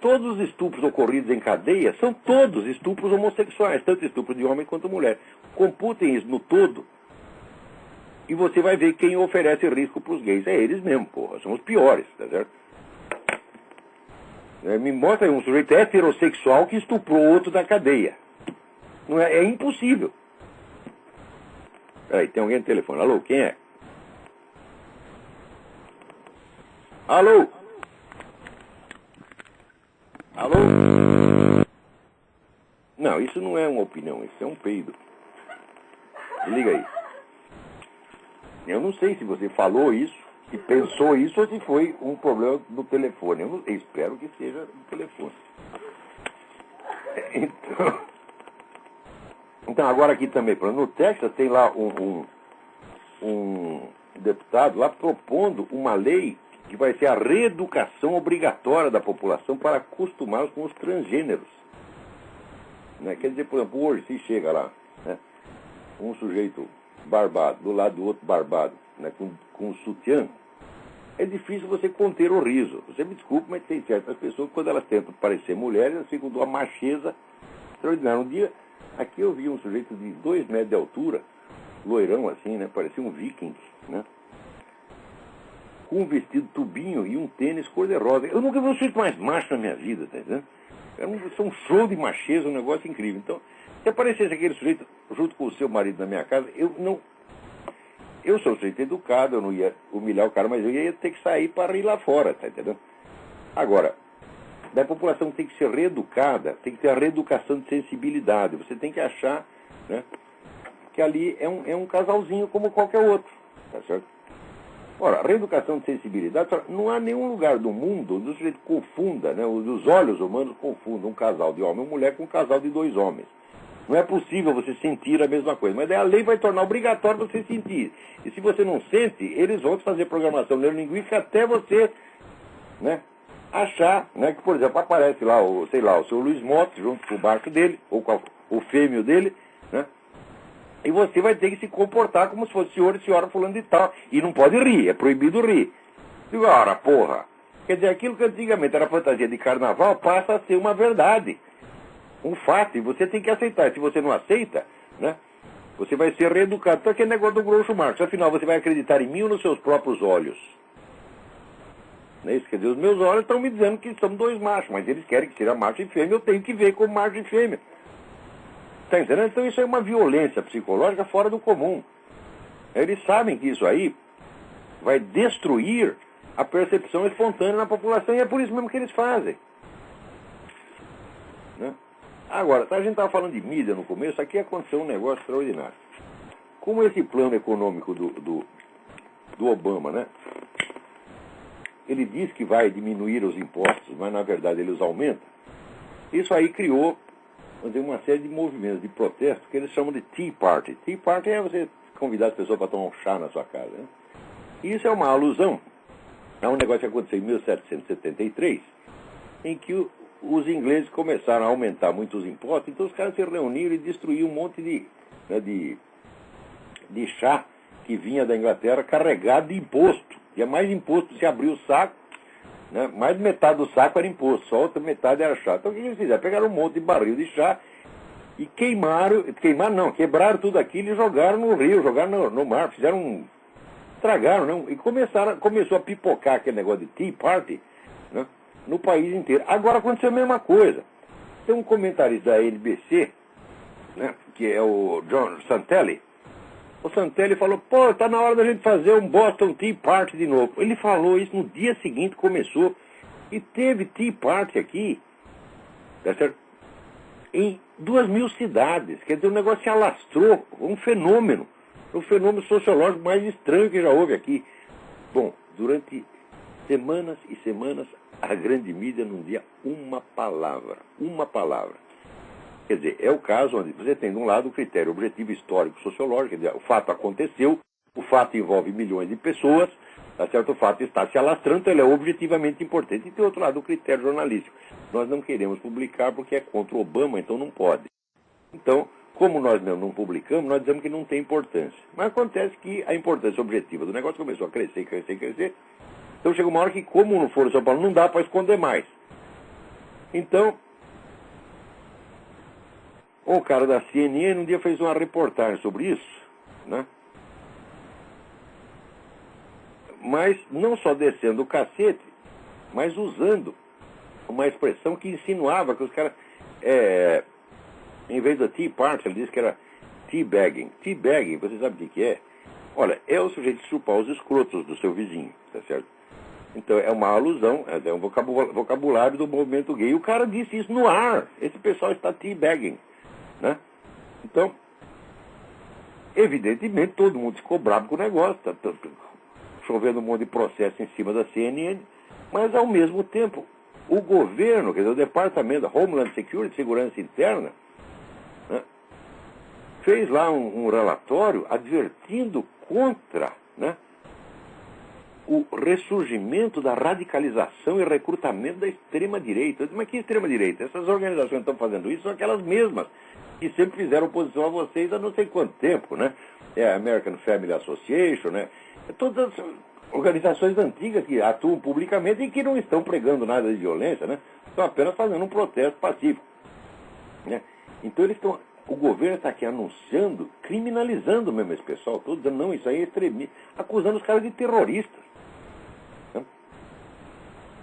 todos os estupros ocorridos em cadeia são todos estupros homossexuais, tanto estupro de homem quanto mulher. Computem isso no todo e você vai ver quem oferece risco para os gays. É eles mesmo, porra. São os piores, tá certo? Me mostra aí um sujeito heterossexual que estuprou outro da cadeia. Não é impossível. Peraí, tem alguém no telefone. Alô, quem é? Alô? Alô? Não, isso não é uma opinião, isso é um peido. Liga aí. Eu não sei se você falou isso, se pensou isso ou se foi um problema no telefone. Eu espero que seja no telefone. Então agora aqui também, no Texas tem lá um deputado lá propondo uma lei que vai ser a reeducação obrigatória da população para acostumá-los com os transgêneros. Né? Quer dizer, por exemplo, hoje, se chega lá, né, um sujeito barbado, do lado do outro barbado, né, com um sutiã, é difícil você conter o riso. Você me desculpe, mas tem certas pessoas que, quando elas tentam parecer mulheres, elas ficam de uma macheza extraordinária. Um dia, aqui eu vi um sujeito de 2 metros de altura, loirão assim, né? Parecia um viking, né? Com um vestido tubinho e um tênis cor-de-rosa. Eu nunca vi um sujeito mais macho na minha vida, tá entendendo? É um show de macheza, um negócio incrível. Então, se aparecesse aquele sujeito junto com o seu marido na minha casa, eu sou um sujeito educado, eu não ia humilhar o cara, mas eu ia ter que sair para ir lá fora, tá entendendo? Agora, a população tem que ser reeducada, tem que ter a reeducação de sensibilidade. Você tem que achar, né, que ali é um casalzinho como qualquer outro, tá certo? Ora, a reeducação de sensibilidade, não há nenhum lugar do mundo onde o sujeito confunda, né, os olhos humanos confundam um casal de homem e mulher com um casal de 2 homens. Não é possível você sentir a mesma coisa, mas daí a lei vai tornar obrigatório você sentir. E se você não sente, eles vão te fazer programação neurolinguística até você, né, achar, né, que, por exemplo, aparece lá, o seu Luiz Motti junto com o barco dele, ou com o fêmeo dele, né, e você vai ter que se comportar como se fosse senhor e senhora fulano de tal. E não pode rir, é proibido rir. Digo, ora, porra. Quer dizer, aquilo que antigamente era fantasia de carnaval passa a ser uma verdade. Um fato, e você tem que aceitar. Se você não aceita, né, você vai ser reeducado. Então, aquele negócio do Groucho Marx. Afinal, você vai acreditar em mim ou nos seus próprios olhos? Não é isso? Quer dizer, os meus olhos estão me dizendo que somos 2 machos, mas eles querem que seja macho e fêmea, eu tenho que ver como macho e fêmea. Está entendendo? Então isso é uma violência psicológica fora do comum. Eles sabem que isso aí vai destruir a percepção espontânea na população, e é por isso mesmo que eles fazem. Né? Agora, a gente estava falando de mídia no começo, aqui aconteceu um negócio extraordinário. Como esse plano econômico do Obama, né? Ele diz que vai diminuir os impostos, mas na verdade ele os aumenta. Isso aí criou, vamos dizer, uma série de movimentos de protesto que eles chamam de Tea Party. Tea Party é você convidar as pessoas para tomar um chá na sua casa. Né? E isso é uma alusão a um negócio que aconteceu em 1773, em que os ingleses começaram a aumentar muito os impostos, então os caras se reuniram e destruíram um monte de chá que vinha da Inglaterra carregado de imposto. E é mais imposto se abrir o saco, né? Mais de metade do saco era imposto, só a outra metade era chá. Então o que eles fizeram? Pegaram um monte de barril de chá e quebraram tudo aquilo e jogaram no rio, jogaram no mar, estragaram, não? E começou a pipocar aquele negócio de Tea Party, né? No país inteiro. Agora aconteceu a mesma coisa. Tem um comentarista da NBC, né, que é o John Santelli. O Santelli falou, pô, tá na hora da gente fazer um Boston Tea Party de novo. Ele falou isso no dia seguinte, começou. E teve Tea Party aqui, tá certo? Em 2.000 cidades. Quer dizer, o negócio se alastrou, um fenômeno. O fenômeno sociológico mais estranho que já houve aqui. Bom, durante semanas e semanas, a grande mídia não dizia uma palavra. Uma palavra. Quer dizer, é o caso onde você tem, de um lado, o critério objetivo histórico sociológico, quer dizer, o fato aconteceu, o fato envolve milhões de pessoas, tá certo? O fato está se alastrando, então ele é objetivamente importante. E, do outro lado, o critério jornalístico. Nós não queremos publicar porque é contra o Obama, então não pode. Então, como nós não publicamos, nós dizemos que não tem importância. Mas acontece que a importância objetiva do negócio começou a crescer, crescer, crescer. Então chega uma hora que, como no Foro de São Paulo, não dá para esconder mais. Então, o cara da CNN um dia fez uma reportagem sobre isso, né? Mas não só descendo o cacete, mas usando uma expressão que insinuava que os caras, em vez da Tea Party, ele disse que era teabagging. Teabagging, você sabe o que é? Olha, é o sujeito chupar os escrotos do seu vizinho, tá certo? Então é uma alusão, é um vocabulário do movimento gay. E o cara disse isso no ar. Esse pessoal está teabagging, né? Então, evidentemente, todo mundo ficou bravo com o negócio. Tá chovendo um monte de processo em cima da CNN. Mas, ao mesmo tempo, o governo, quer dizer, o Departamento da Homeland Security, Segurança Interna, né, fez lá um relatório advertindo contra, né, o ressurgimento da radicalização e recrutamento da extrema-direita. Mas que extrema-direita? Essas organizações que estão fazendo isso são aquelas mesmas que sempre fizeram oposição a vocês há não sei quanto tempo, né? É a American Family Association, né? Todas organizações antigas que atuam publicamente e que não estão pregando nada de violência, né? Estão apenas fazendo um protesto pacífico, né? Então o governo está aqui anunciando, criminalizando mesmo esse pessoal, todo dizendo, não, isso aí é extremismo, acusando os caras de terroristas, né?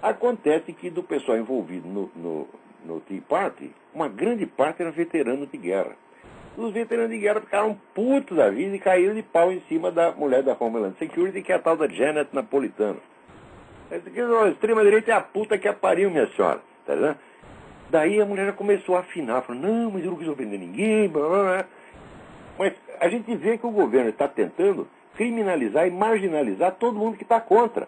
Acontece que do pessoal envolvido no Tea Party, uma grande parte era veterano de guerra. Os veteranos de guerra ficaram putos da vida e caíram de pau em cima da mulher da Homeland Security, que é a tal da Janet Napolitano. A extrema-direita é a puta que a pariu, minha senhora. Tá vendo? Daí a mulher já começou a afinar, falou, não, mas eu não quis ofender ninguém, blá, blá, blá. Mas a gente vê que o governo está tentando criminalizar e marginalizar todo mundo que está contra.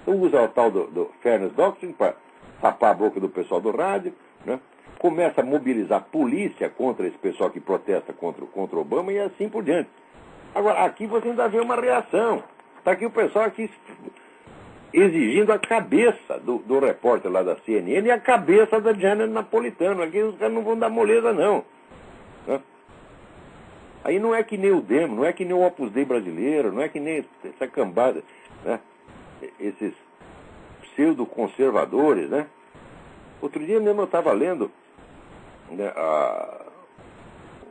Então usa o tal do Fairness Doctrine para tapar a boca do pessoal do rádio, né? Começa a mobilizar a polícia contra esse pessoal que protesta contra o Obama e assim por diante. Agora, aqui você ainda vê uma reação. Está aqui o pessoal aqui exigindo a cabeça do repórter lá da CNN e a cabeça da Janet Napolitano. Aqui os caras não vão dar moleza, não. Né? Aí não é que nem o Demo, não é que nem o Opus Dei brasileiro, não é que nem essa cambada, né? Esses pseudo-conservadores, né? Outro dia mesmo eu estava lendo, né,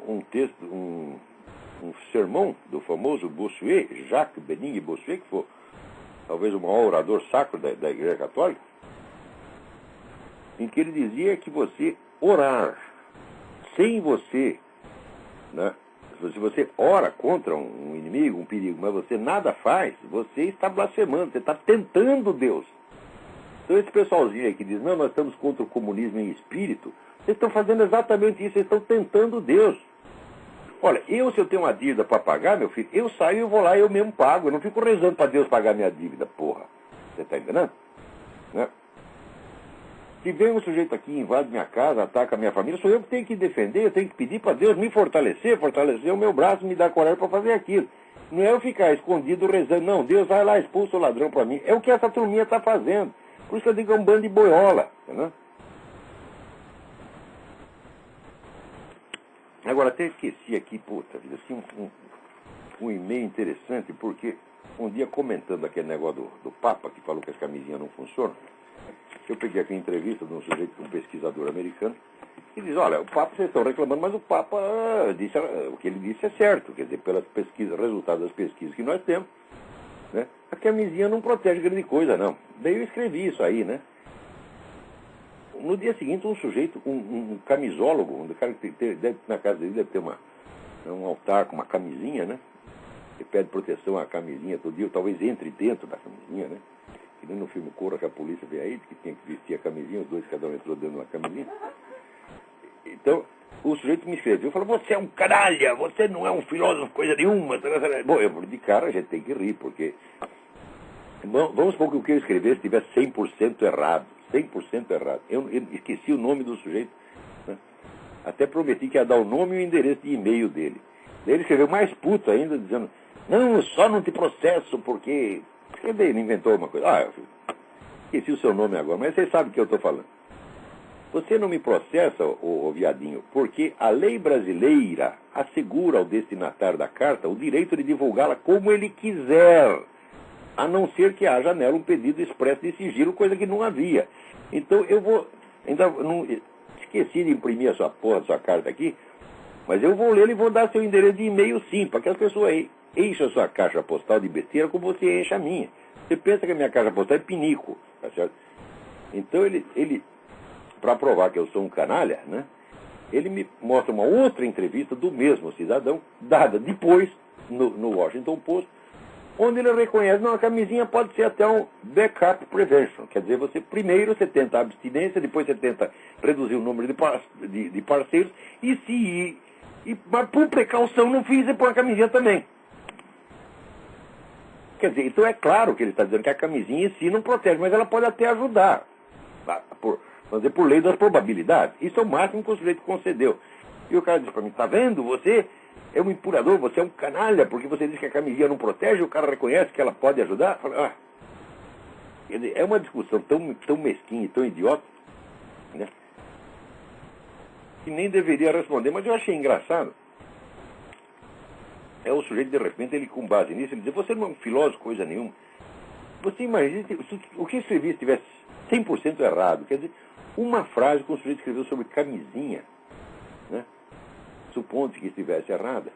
um texto, um sermão do famoso Bossuet, Jacques Benigne Bossuet, que foi talvez o maior orador sacro da Igreja Católica, em que ele dizia que você orar sem você, né, se você ora contra um inimigo, um perigo, mas você nada faz, você está blasfemando, você está tentando Deus. Então esse pessoalzinho aí que diz, não, nós estamos contra o comunismo em espírito, vocês estão fazendo exatamente isso, vocês estão tentando Deus. Olha, se eu tenho uma dívida para pagar, meu filho, eu saio e vou lá e eu mesmo pago. Eu não fico rezando para Deus pagar minha dívida, porra. Você está entendendo? Né? Se vem um sujeito aqui, invade minha casa, ataca a minha família, sou eu que tenho que defender, eu tenho que pedir para Deus me fortalecer o meu braço, me dar coragem para fazer aquilo. Não é eu ficar escondido rezando, não, Deus vai lá, expulsa o ladrão para mim. É o que essa turminha está fazendo. Por isso que eu digo que é um bando de boiola, entendeu? Agora, até esqueci aqui, puta vida, assim, um e-mail interessante, porque um dia comentando aquele negócio do Papa, que falou que as camisinhas não funcionam, eu peguei aqui uma entrevista de um sujeito, um pesquisador americano, que diz, olha, o Papa, vocês estão reclamando, mas o Papa disse, o que ele disse é certo, quer dizer, pelas pesquisas, resultados das pesquisas que nós temos, né, a camisinha não protege grande coisa, não. Daí eu escrevi isso aí, né? No dia seguinte, um sujeito, um camisólogo, um cara que na casa dele deve ter um altar com uma camisinha, né? Ele pede proteção à camisinha todo dia, talvez entre dentro da camisinha, né? Que nem no filme Corra, que a polícia veio aí, que tinha que vestir a camisinha, os dois, cada um entrou dentro de uma camisinha. Então, o sujeito me escreveu e falou, você é um canalha, você não é um filósofo, coisa nenhuma. Bom, de cara a gente tem que rir, porque... Vamos supor que o que eu escrevi estivesse 100% errado. 100% errado. Eu esqueci o nome do sujeito, né? Até prometi que ia dar o nome e o endereço de e-mail dele. Daí ele escreveu mais puto ainda, dizendo, não, eu só não te processo porque... Ele inventou uma coisa. Esqueci o seu nome agora, mas vocês sabem o que eu estou falando. Você não me processa, ô viadinho, porque a lei brasileira assegura ao destinatário da carta o direito de divulgá-la como ele quiser, a não ser que haja nela um pedido expresso de sigilo, coisa que não havia. Então eu vou... Ainda não esqueci de imprimir a sua porra, a sua carta aqui, mas eu vou ler e vou dar seu endereço de e-mail sim, para que as pessoas enchem a sua caixa postal de besteira como você enche a minha. Você pensa que a minha caixa postal é pinico, tá certo? Então ele para provar que eu sou um canalha, né? Ele me mostra uma outra entrevista do mesmo cidadão, dada depois no Washington Post, onde ele reconhece, não, a camisinha pode ser até um backup prevention. Quer dizer, primeiro você tenta a abstinência, depois você tenta reduzir o número de parceiros, mas por precaução no fim você põe a camisinha também. Quer dizer, então é claro que ele está dizendo que a camisinha em si não protege, mas ela pode até ajudar, vamos dizer, por lei das probabilidades. Isso é o máximo que o sujeito concedeu. E o cara diz para mim, tá vendo, você é um impurador, você é um canalha, porque você diz que a camisinha não protege, o cara reconhece que ela pode ajudar. Fala, quer dizer, é uma discussão tão mesquinha e tão idiota, né, que nem deveria responder, mas eu achei engraçado. É o sujeito, de repente, ele com base nisso, ele diz, você não é um filósofo, coisa nenhuma. Você imagina se o que escrevi estivesse 100% errado. Quer dizer, uma frase que o sujeito escreveu sobre camisinha, né, supondo que estivesse errada,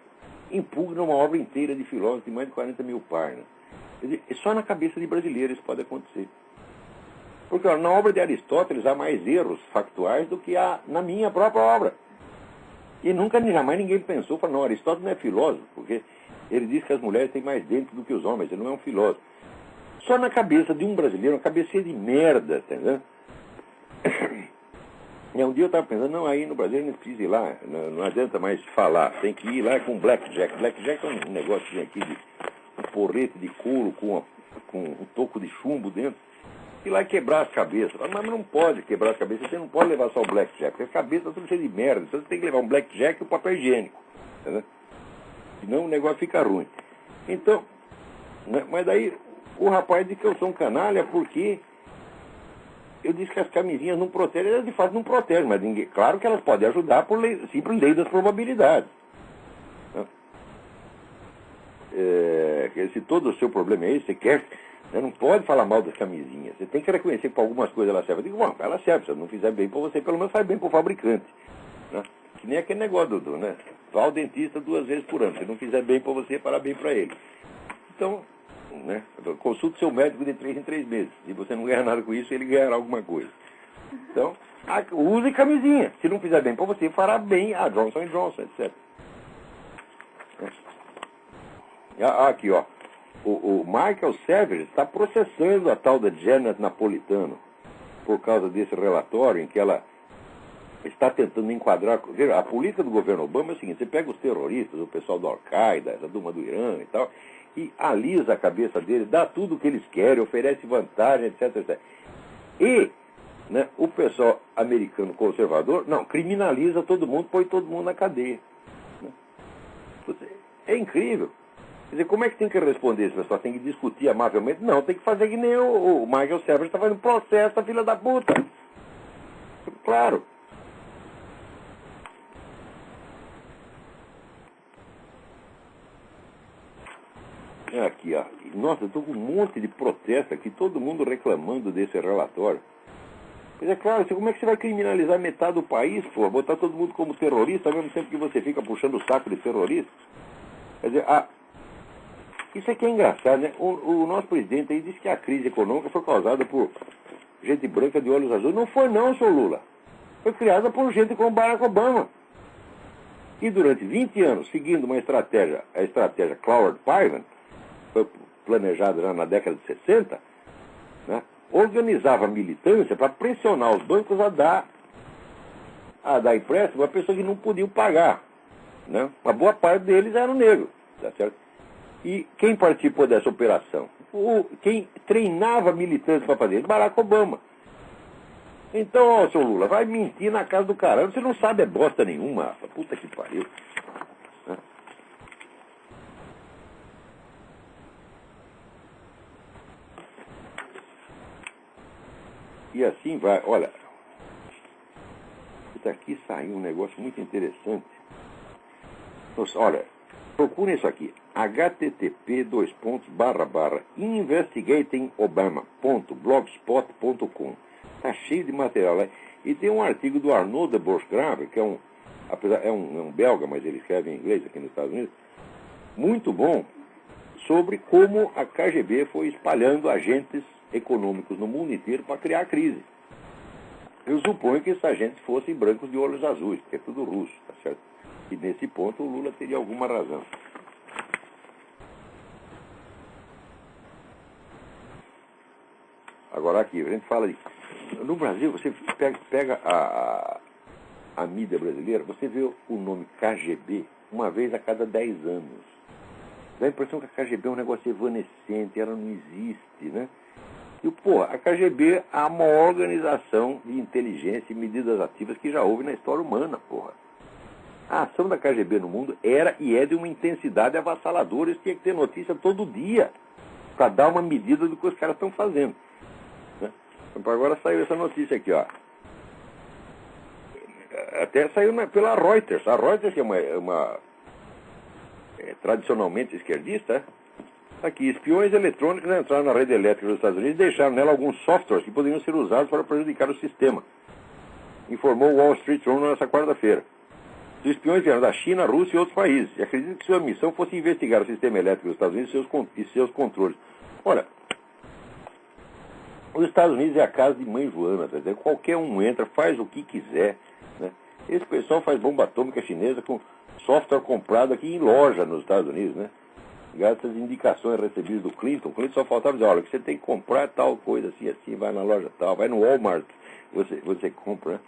impugna uma obra inteira de filósofos de mais de 40 mil páginas. Quer dizer, só na cabeça de brasileiro isso pode acontecer. Porque ó, na obra de Aristóteles há mais erros factuais do que há na minha própria obra. E nunca, jamais ninguém pensou, falou, não, Aristóteles não é filósofo, porque ele diz que as mulheres têm mais dentes do que os homens, ele não é um filósofo. Só na cabeça de um brasileiro, uma cabecinha de merda, tá entendendo? E um dia eu estava pensando, não, aí no Brasil não precisa ir lá, não adianta mais falar, tem que ir lá com blackjack. Blackjack é um negocinho aqui de um porrete de couro com um toco de chumbo dentro, ir lá e quebrar as cabeças. Mas não pode quebrar as cabeças, você não pode levar só o blackjack, porque a cabeça está tudo cheia de merda, então você tem que levar um blackjack e o papel higiênico, entendeu? Senão o negócio fica ruim. Então, né, mas daí o rapaz diz que eu sou um canalha porque eu disse que as camisinhas não protegem, elas de fato não protegem, mas ninguém, claro que elas podem ajudar por simples lei das probabilidades. Né? Se todo o seu problema é esse, você quer, né, não pode falar mal das camisinhas, você tem que reconhecer que para algumas coisas elas servem. Eu digo, bom, ela serve, se eu não fizer bem para você, pelo menos faz bem para o fabricante. Né? Que nem aquele negócio, Dudu, né? Vá ao dentista 2 vezes por ano, se não fizer bem para você, fará bem para ele. Então, né, consulte seu médico de 3 em 3 meses. Se você não ganhar nada com isso, ele ganhará alguma coisa. Então, use camisinha. Se não fizer bem para você, fará bem a Johnson & Johnson, etc. Aqui, ó. O Michael Severin está processando a tal da Janet Napolitano por causa desse relatório em que ela está tentando enquadrar. Veja, a política do governo Obama é o seguinte: você pega os terroristas, o pessoal da Al-Qaeda, essa turma do Irã e tal, e alisa a cabeça deles, dá tudo o que eles querem, oferece vantagem, etc, etc. E, né, o pessoal americano conservador, não, criminaliza todo mundo, põe todo mundo na cadeia. Né? É incrível. Quer dizer, como é que tem que responder esse pessoal? Tem que discutir amavelmente? Não, tem que fazer que nem o Michael Severin está fazendo processo da filha da puta. Claro. Aqui, ó. Nossa, eu estou com um monte de protesto aqui, todo mundo reclamando desse relatório. Mas é claro, como é que você vai criminalizar metade do país, pô? Botar todo mundo como terrorista ao mesmo tempo que você fica puxando o saco de terrorista? Quer dizer, isso aqui é engraçado, né? O nosso presidente aí disse que a crise econômica foi causada por gente branca de olhos azuis. Não foi não, seu Lula. Foi criada por gente como Barack Obama. E durante 20 anos, seguindo a estratégia Cloward-Piven, foi planejada já na década de 60, né, organizava a militância para pressionar os bancos a dar empréstimo a pessoas que não podiam pagar. Né? Uma boa parte deles eram negros. Tá certo? E quem participou dessa operação? Quem treinava militância para fazer isso? Barack Obama. Então, ó, seu Lula, vai mentir na casa do caramba. Você não sabe bosta nenhuma. Puta que pariu. E assim vai. Olha, daqui saiu um negócio muito interessante. Olha, procurem isso aqui. http://investigatingobama.blogspot.com. Está cheio de material lá. E tem um artigo do Arnaud de Bourg-Grave, que é um belga, mas ele escreve em inglês aqui nos Estados Unidos, muito bom, sobre como a KGB foi espalhando agentes econômicos no mundo inteiro para criar a crise. Eu suponho que esses agentes fossem brancos de olhos azuis, porque é tudo russo, tá certo? E nesse ponto o Lula teria alguma razão. Agora aqui, a gente fala de... No Brasil, você pega a mídia brasileira, você vê o nome KGB uma vez a cada 10 anos. Dá a impressão que a KGB é um negócio evanescente, ela não existe, né? E, a KGB é a maior organização de inteligência e medidas ativas que já houve na história humana, porra. A ação da KGB no mundo era e é de uma intensidade avassaladora, eles tinham que ter notícia todo dia para dar uma medida do que os caras estão fazendo. Né? Então, agora saiu essa notícia aqui, ó. Até saiu pela Reuters. A Reuters, que é uma tradicionalmente esquerdista, Aqui, espiões eletrônicos entraram na rede elétrica dos Estados Unidos e deixaram nela alguns softwares que poderiam ser usados para prejudicar o sistema, informou o Wall Street Journal nesta quarta-feira. Os espiões vieram da China, Rússia e outros países, e acreditam que sua missão fosse investigar o sistema elétrico dos Estados Unidos e seus controles. Olha, os Estados Unidos é a casa de mãe Joana, quer dizer, qualquer um entra, faz o que quiser, né? Esse pessoal faz bomba atômica chinesa com software comprado aqui em loja nos Estados Unidos, né? Graças às indicações recebidas do Clinton. O Clinton só faltava dizer, olha, que você tem que comprar tal coisa assim, assim, vai na loja tal, vai no Walmart, você compra, né?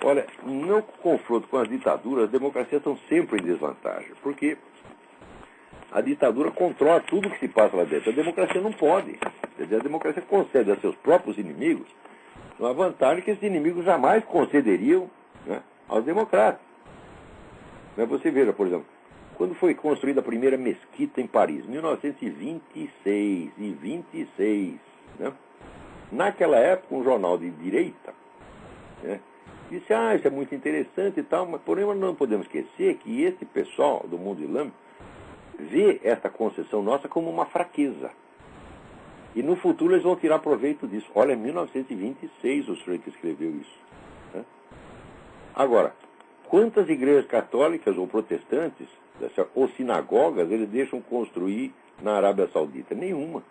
Olha, no confronto com as ditaduras, as democracias estão sempre em desvantagem, porque a ditadura controla tudo que se passa lá dentro. A democracia não pode. Quer dizer, a democracia concede a seus próprios inimigos uma vantagem que esses inimigos jamais concederiam, né, aos democratas. Mas você veja, por exemplo, quando foi construída a primeira mesquita em Paris, 1926 e 26, né? Naquela época, um jornal de direita, né, disse, isso é muito interessante e tal, mas porém nós não podemos esquecer que esse pessoal do mundo islâmico vê esta concessão nossa como uma fraqueza. E no futuro eles vão tirar proveito disso. Olha, em 1926 o sujeito escreveu isso, né? Agora, quantas igrejas católicas ou protestantes, ou sinagogas, eles deixam construir na Arábia Saudita? Nenhuma.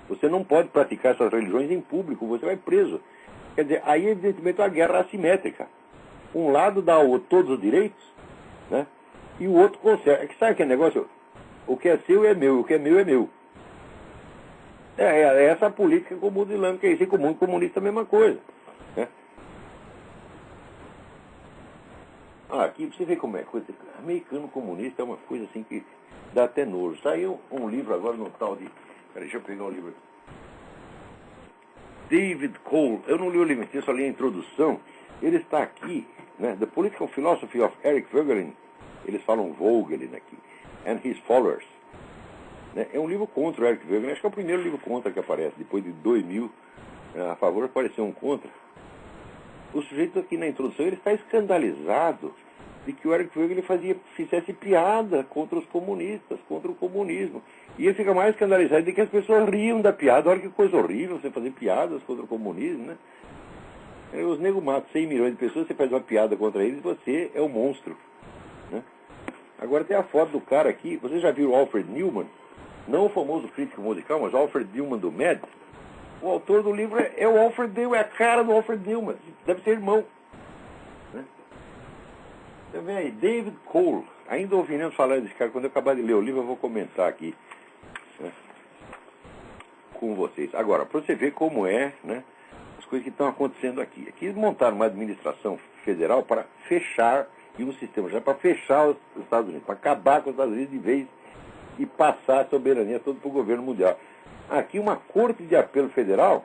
Você não pode praticar essas religiões em público, você vai preso. Quer dizer, aí evidentemente é uma guerra assimétrica. Um lado dá ao outro todos os direitos, né? E o outro consegue. Sabe aquele negócio? O que é seu é meu, o que é meu é meu. É essa a política com o mundo islâmico, é isso, e com o mundo comunista a mesma coisa, né? Aqui você vê como é coisa. Americano comunista é uma coisa assim que dá até nojo. Saiu um livro agora no tal de. Peraí, deixa eu pegar o livro aqui. David Cole, eu não li o livro, eu só li a introdução. Ele está aqui, né? The Political Philosophy of Eric Voegelin, eles falam Voegelin aqui, and His Followers. Né? É um livro contra o Eric Voegelin, acho que é o primeiro livro contra que aparece, depois de 2000, a favor apareceu um contra. O sujeito aqui na introdução, ele está escandalizado de que o Eric Voegelin fizesse piada contra os comunistas, contra o comunismo. E ele fica mais escandalizado de que as pessoas riam da piada. Olha que coisa horrível você fazer piadas contra o comunismo, né? Os negros matam 100 milhões de pessoas, você faz uma piada contra eles, você é um monstro, né? Agora tem a foto do cara aqui, vocês já viram o Alfred Newman? Não o famoso crítico musical, mas o Alfred Newman do Mad. O autor do livro é o Alfred Newman, é a cara do Alfred Newman, deve ser irmão, né? Você vê aí, David Cole, ainda ouvindo falar desse cara, quando eu acabar de ler o livro eu vou comentar aqui, né, com vocês. Agora, para você ver como é, né, as coisas que estão acontecendo aqui. Aqui eles montaram uma administração federal para fechar, e um sistema já para fechar os Estados Unidos, para acabar com os Estados Unidos de vez e passar a soberania toda para o governo mundial. Aqui uma corte de apelo federal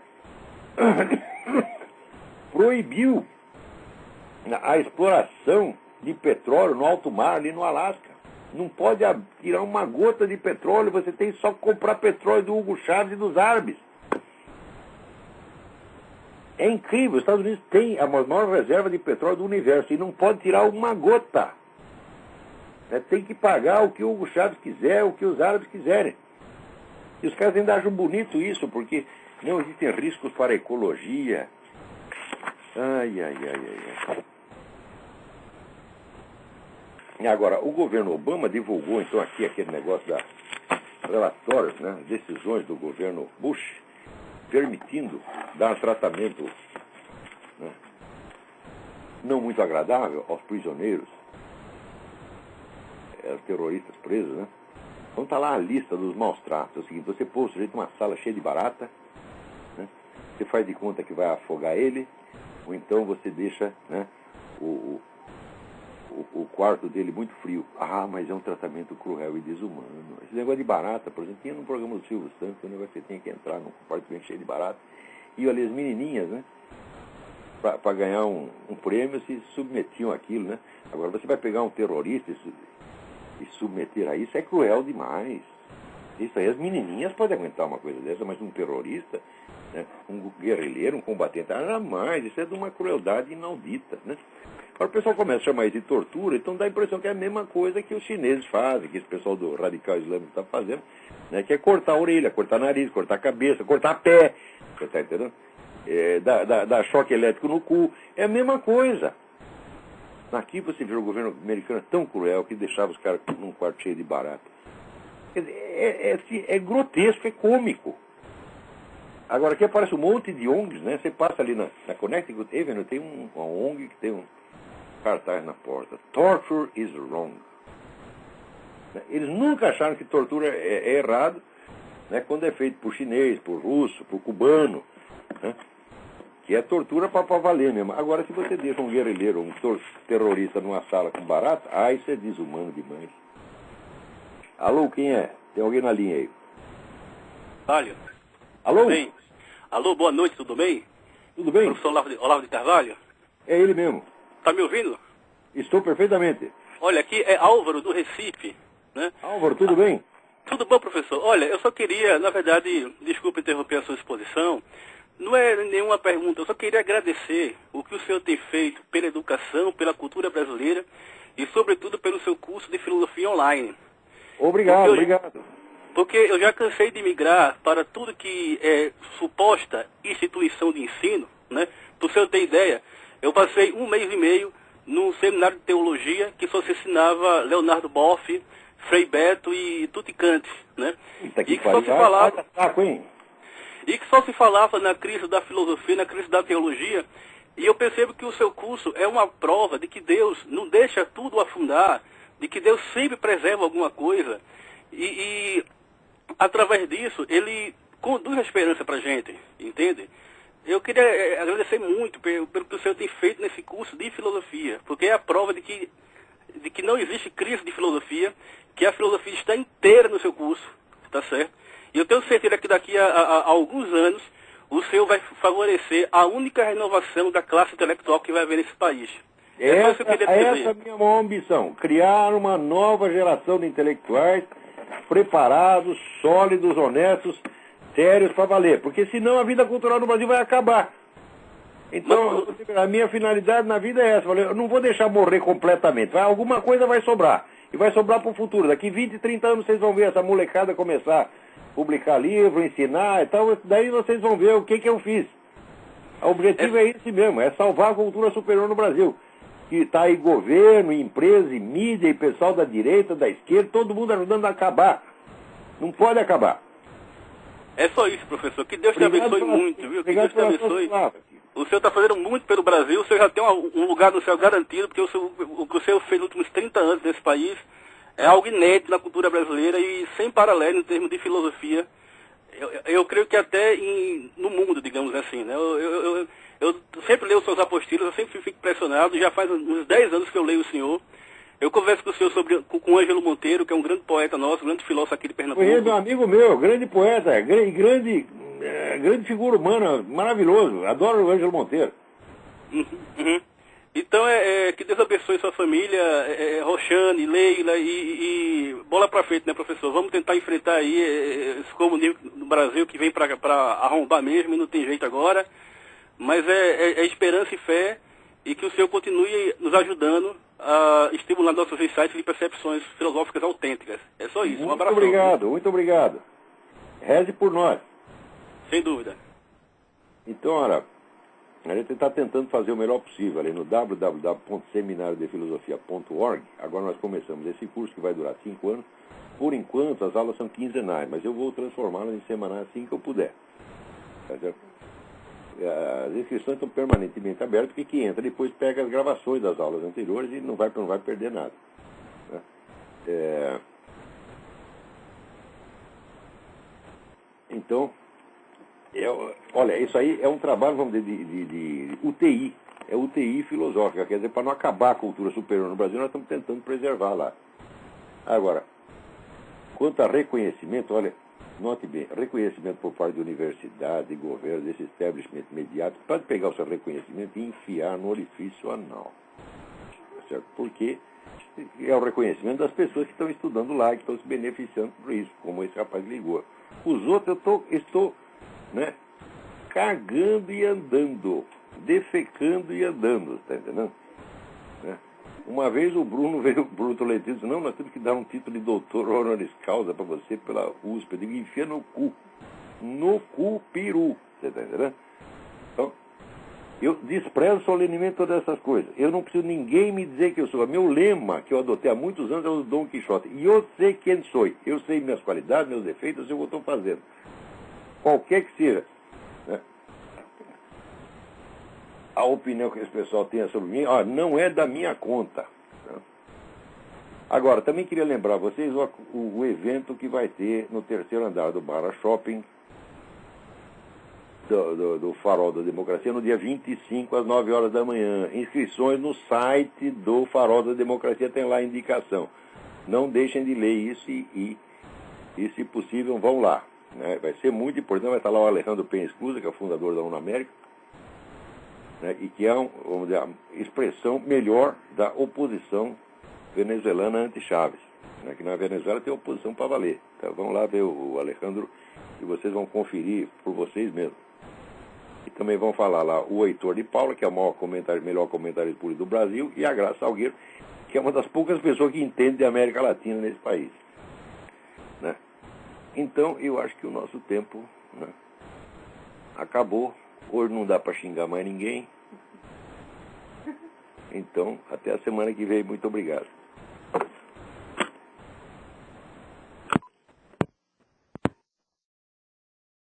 proibiu a exploração de petróleo no alto mar, ali no Alasca. Não pode tirar uma gota de petróleo, você tem só que comprar petróleo do Hugo Chávez e dos árabes. É incrível, os Estados Unidos têm a maior reserva de petróleo do universo e não pode tirar uma gota. Tem que pagar o que o Hugo Chávez quiser, o que os árabes quiserem. E os caras ainda acham bonito isso, porque não existem riscos para a ecologia. Ai. E agora, o governo Obama divulgou, então, aqui aquele negócio da relatórios, né, decisões do governo Bush, permitindo dar tratamento, né, não muito agradável aos prisioneiros, aos terroristas presos, né? Então está lá a lista dos maus tratos. É o seguinte, você pôr o sujeito numa sala cheia de barata, né, você faz de conta que vai afogar ele, ou então você deixa, né, o quarto dele muito frio. Mas é um tratamento cruel e desumano. Esse negócio de barata, por exemplo, tinha no programa do Silvio Santos, o negócio que você tinha que entrar num compartimento cheio de barata. E olha, as menininhas, né, para ganhar um prêmio, se submetiam àquilo, né? Agora, você vai pegar um terrorista e submeter a isso, é cruel demais. Isso aí, as menininhas podem aguentar uma coisa dessa, mas um terrorista, né, um guerrilheiro, um combatente, jamais. Isso é de uma crueldade inaudita, né? Agora o pessoal começa a chamar isso de tortura, então dá a impressão que é a mesma coisa que os chineses fazem, que esse pessoal do radical islâmico está fazendo, né, que é cortar a orelha, cortar nariz, cortar a cabeça, cortar pé, você está entendendo? Dar choque elétrico no cu, é a mesma coisa. Aqui você vê o governo americano tão cruel que deixava os caras num quarto cheio de barata. Quer dizer, é grotesco, é cômico. Agora aqui aparece um monte de ONGs, né? Você passa ali na Connecticut Avenue, tem uma ONG que tem um cartaz na porta. Torture is wrong. Eles nunca acharam que tortura é errado, né? Quando é feito por chinês, por russo, por cubano, né? Que é tortura para valer mesmo. Agora, se você deixa um guerrilheiro, um terrorista numa sala com barata, isso é desumano demais. Alô, quem é? Tem alguém na linha aí? Carvalho. Alô? Tudo bem? Alô, boa noite, tudo bem? Tudo bem? Professor Olavo de Carvalho? É ele mesmo. Tá me ouvindo? Estou perfeitamente. Olha, aqui é Álvaro, do Recife, né? Álvaro, tudo bem? Tudo bom, professor? Olha, eu só queria, na verdade, desculpe interromper a sua exposição, não é nenhuma pergunta, eu só queria agradecer o que o senhor tem feito pela educação, pela cultura brasileira e, sobretudo, pelo seu curso de filosofia online. Obrigado, obrigado. Porque eu já cansei de migrar para tudo que é suposta instituição de ensino, né? Para o senhor ter ideia, eu passei 1 mês e meio num seminário de teologia que só se ensinava Leonardo Boff, Frei Beto e Tutti Kant, né? E que só se falava... E que só se falava na crise da filosofia, na crise da teologia, e eu percebo que o seu curso é uma prova de que Deus não deixa tudo afundar, de que Deus sempre preserva alguma coisa, e através disso, ele conduz a esperança para a gente, entende? Eu queria agradecer muito pelo que o senhor tem feito nesse curso de filosofia, porque é a prova de que não existe crise de filosofia, que a filosofia está inteira no seu curso, está certo? E eu tenho certeza que daqui a alguns anos o senhor vai favorecer a única renovação da classe intelectual que vai haver nesse país. Essa é a minha maior ambição, criar uma nova geração de intelectuais preparados, sólidos, honestos, sérios para valer. Porque senão a vida cultural no Brasil vai acabar. Então, a minha finalidade na vida é essa. Eu não vou deixar morrer completamente. Alguma coisa vai sobrar. E vai sobrar para o futuro. Daqui 20, 30 anos vocês vão ver essa molecada começar a publicar livro, ensinar e tal. Daí vocês vão ver o que eu fiz. O objetivo é esse mesmo, é salvar a cultura superior no Brasil. Que está aí governo, empresa, e mídia, e pessoal da direita, da esquerda, todo mundo ajudando a acabar. Não pode acabar. É só isso, professor. Que Deus te abençoe muito, viu? Que Deus te abençoe. O senhor está fazendo muito pelo Brasil, o senhor já tem um lugar no céu garantido, porque o que o senhor fez nos últimos 30 anos nesse país é algo inédito na cultura brasileira e sem paralelo em termos de filosofia. Eu creio que até no mundo, digamos assim, né? Eu sempre leio os seus apostilas, eu sempre fico impressionado, já faz uns 10 anos que eu leio o senhor. Eu converso com o senhor com o Ângelo Monteiro, que é um grande poeta nosso, um grande filósofo aqui de Pernambuco. Ele é um amigo meu, grande poeta, grande figura humana, maravilhoso. Adoro o Ângelo Monteiro. Uhum. Então, que Deus abençoe sua família, Roxane, Leila e bola pra frente, né, professor? Vamos tentar enfrentar aí esse comunismo no Brasil que vem para arrombar mesmo e não tem jeito agora. Mas é esperança e fé e que o senhor continue nos ajudando a estimular nossos insights de percepções filosóficas autênticas. É só isso. Um abraço. Muito obrigado, muito obrigado. Reze por nós. Sem dúvida. Então, olha, a gente está tentando fazer o melhor possível ali no www.seminariodefilosofia.org. Agora nós começamos esse curso que vai durar 5 anos. Por enquanto, as aulas são quinzenais, mas eu vou transformá-las em semanais assim que eu puder. Tá certo? As inscrições estão permanentemente abertas, porque quem entra depois pega as gravações das aulas anteriores e não vai perder nada. Né? Então, olha, isso aí é um trabalho, vamos dizer, de UTI. É UTI filosófica, quer dizer, para não acabar a cultura superior no Brasil, nós estamos tentando preservar lá. Agora, quanto a reconhecimento, olha, note bem, reconhecimento por parte de universidade, de governo, desse establishment mediático, pode pegar o seu reconhecimento e enfiar no orifício anal. Certo? Porque é o reconhecimento das pessoas que estão estudando lá, que estão se beneficiando por isso, como esse rapaz ligou. Os outros eu estou né, cagando e andando, defecando e andando, está entendendo? Uma vez o Bruno Tolentino disse, não, nós temos que dar um título de doutor honoris causa para você pela USP. Eu digo, enfia no cu. No cu, peru. Você está entendendo? Então, eu desprezo solenemente todas essas coisas. Eu não preciso ninguém me dizer que eu sou. Meu lema, que eu adotei há muitos anos, é o Dom Quixote. E eu sei quem sou. Eu sei minhas qualidades, meus defeitos, eu sei o que eu estou fazendo. Qualquer que seja, né, a opinião que esse pessoal tenha sobre mim, não é da minha conta. Né? Agora, também queria lembrar a vocês o evento que vai ter no terceiro andar do Barra Shopping, do Farol da Democracia, no dia 25, às 9 horas da manhã. Inscrições no site do Farol da Democracia, tem lá a indicação. Não deixem de ler isso e se possível, vão lá. Né? Vai ser muito importante, vai estar lá o Alejandro Penha Escusa, que é o fundador da UNAmérica, né? E que é vamos dizer, a expressão melhor da oposição venezuelana anti-Chávez. Né? Que na Venezuela tem oposição para valer. Então vamos lá ver o Alejandro e vocês vão conferir por vocês mesmos. E também vão falar lá o Heitor de Paula, que é o melhor comentarista político do Brasil, e a Graça Salgueiro, que é uma das poucas pessoas que entende de América Latina nesse país. Né? Então, eu acho que o nosso tempo, né, acabou. Hoje não dá para xingar mais ninguém. Então, até a semana que vem. Muito obrigado.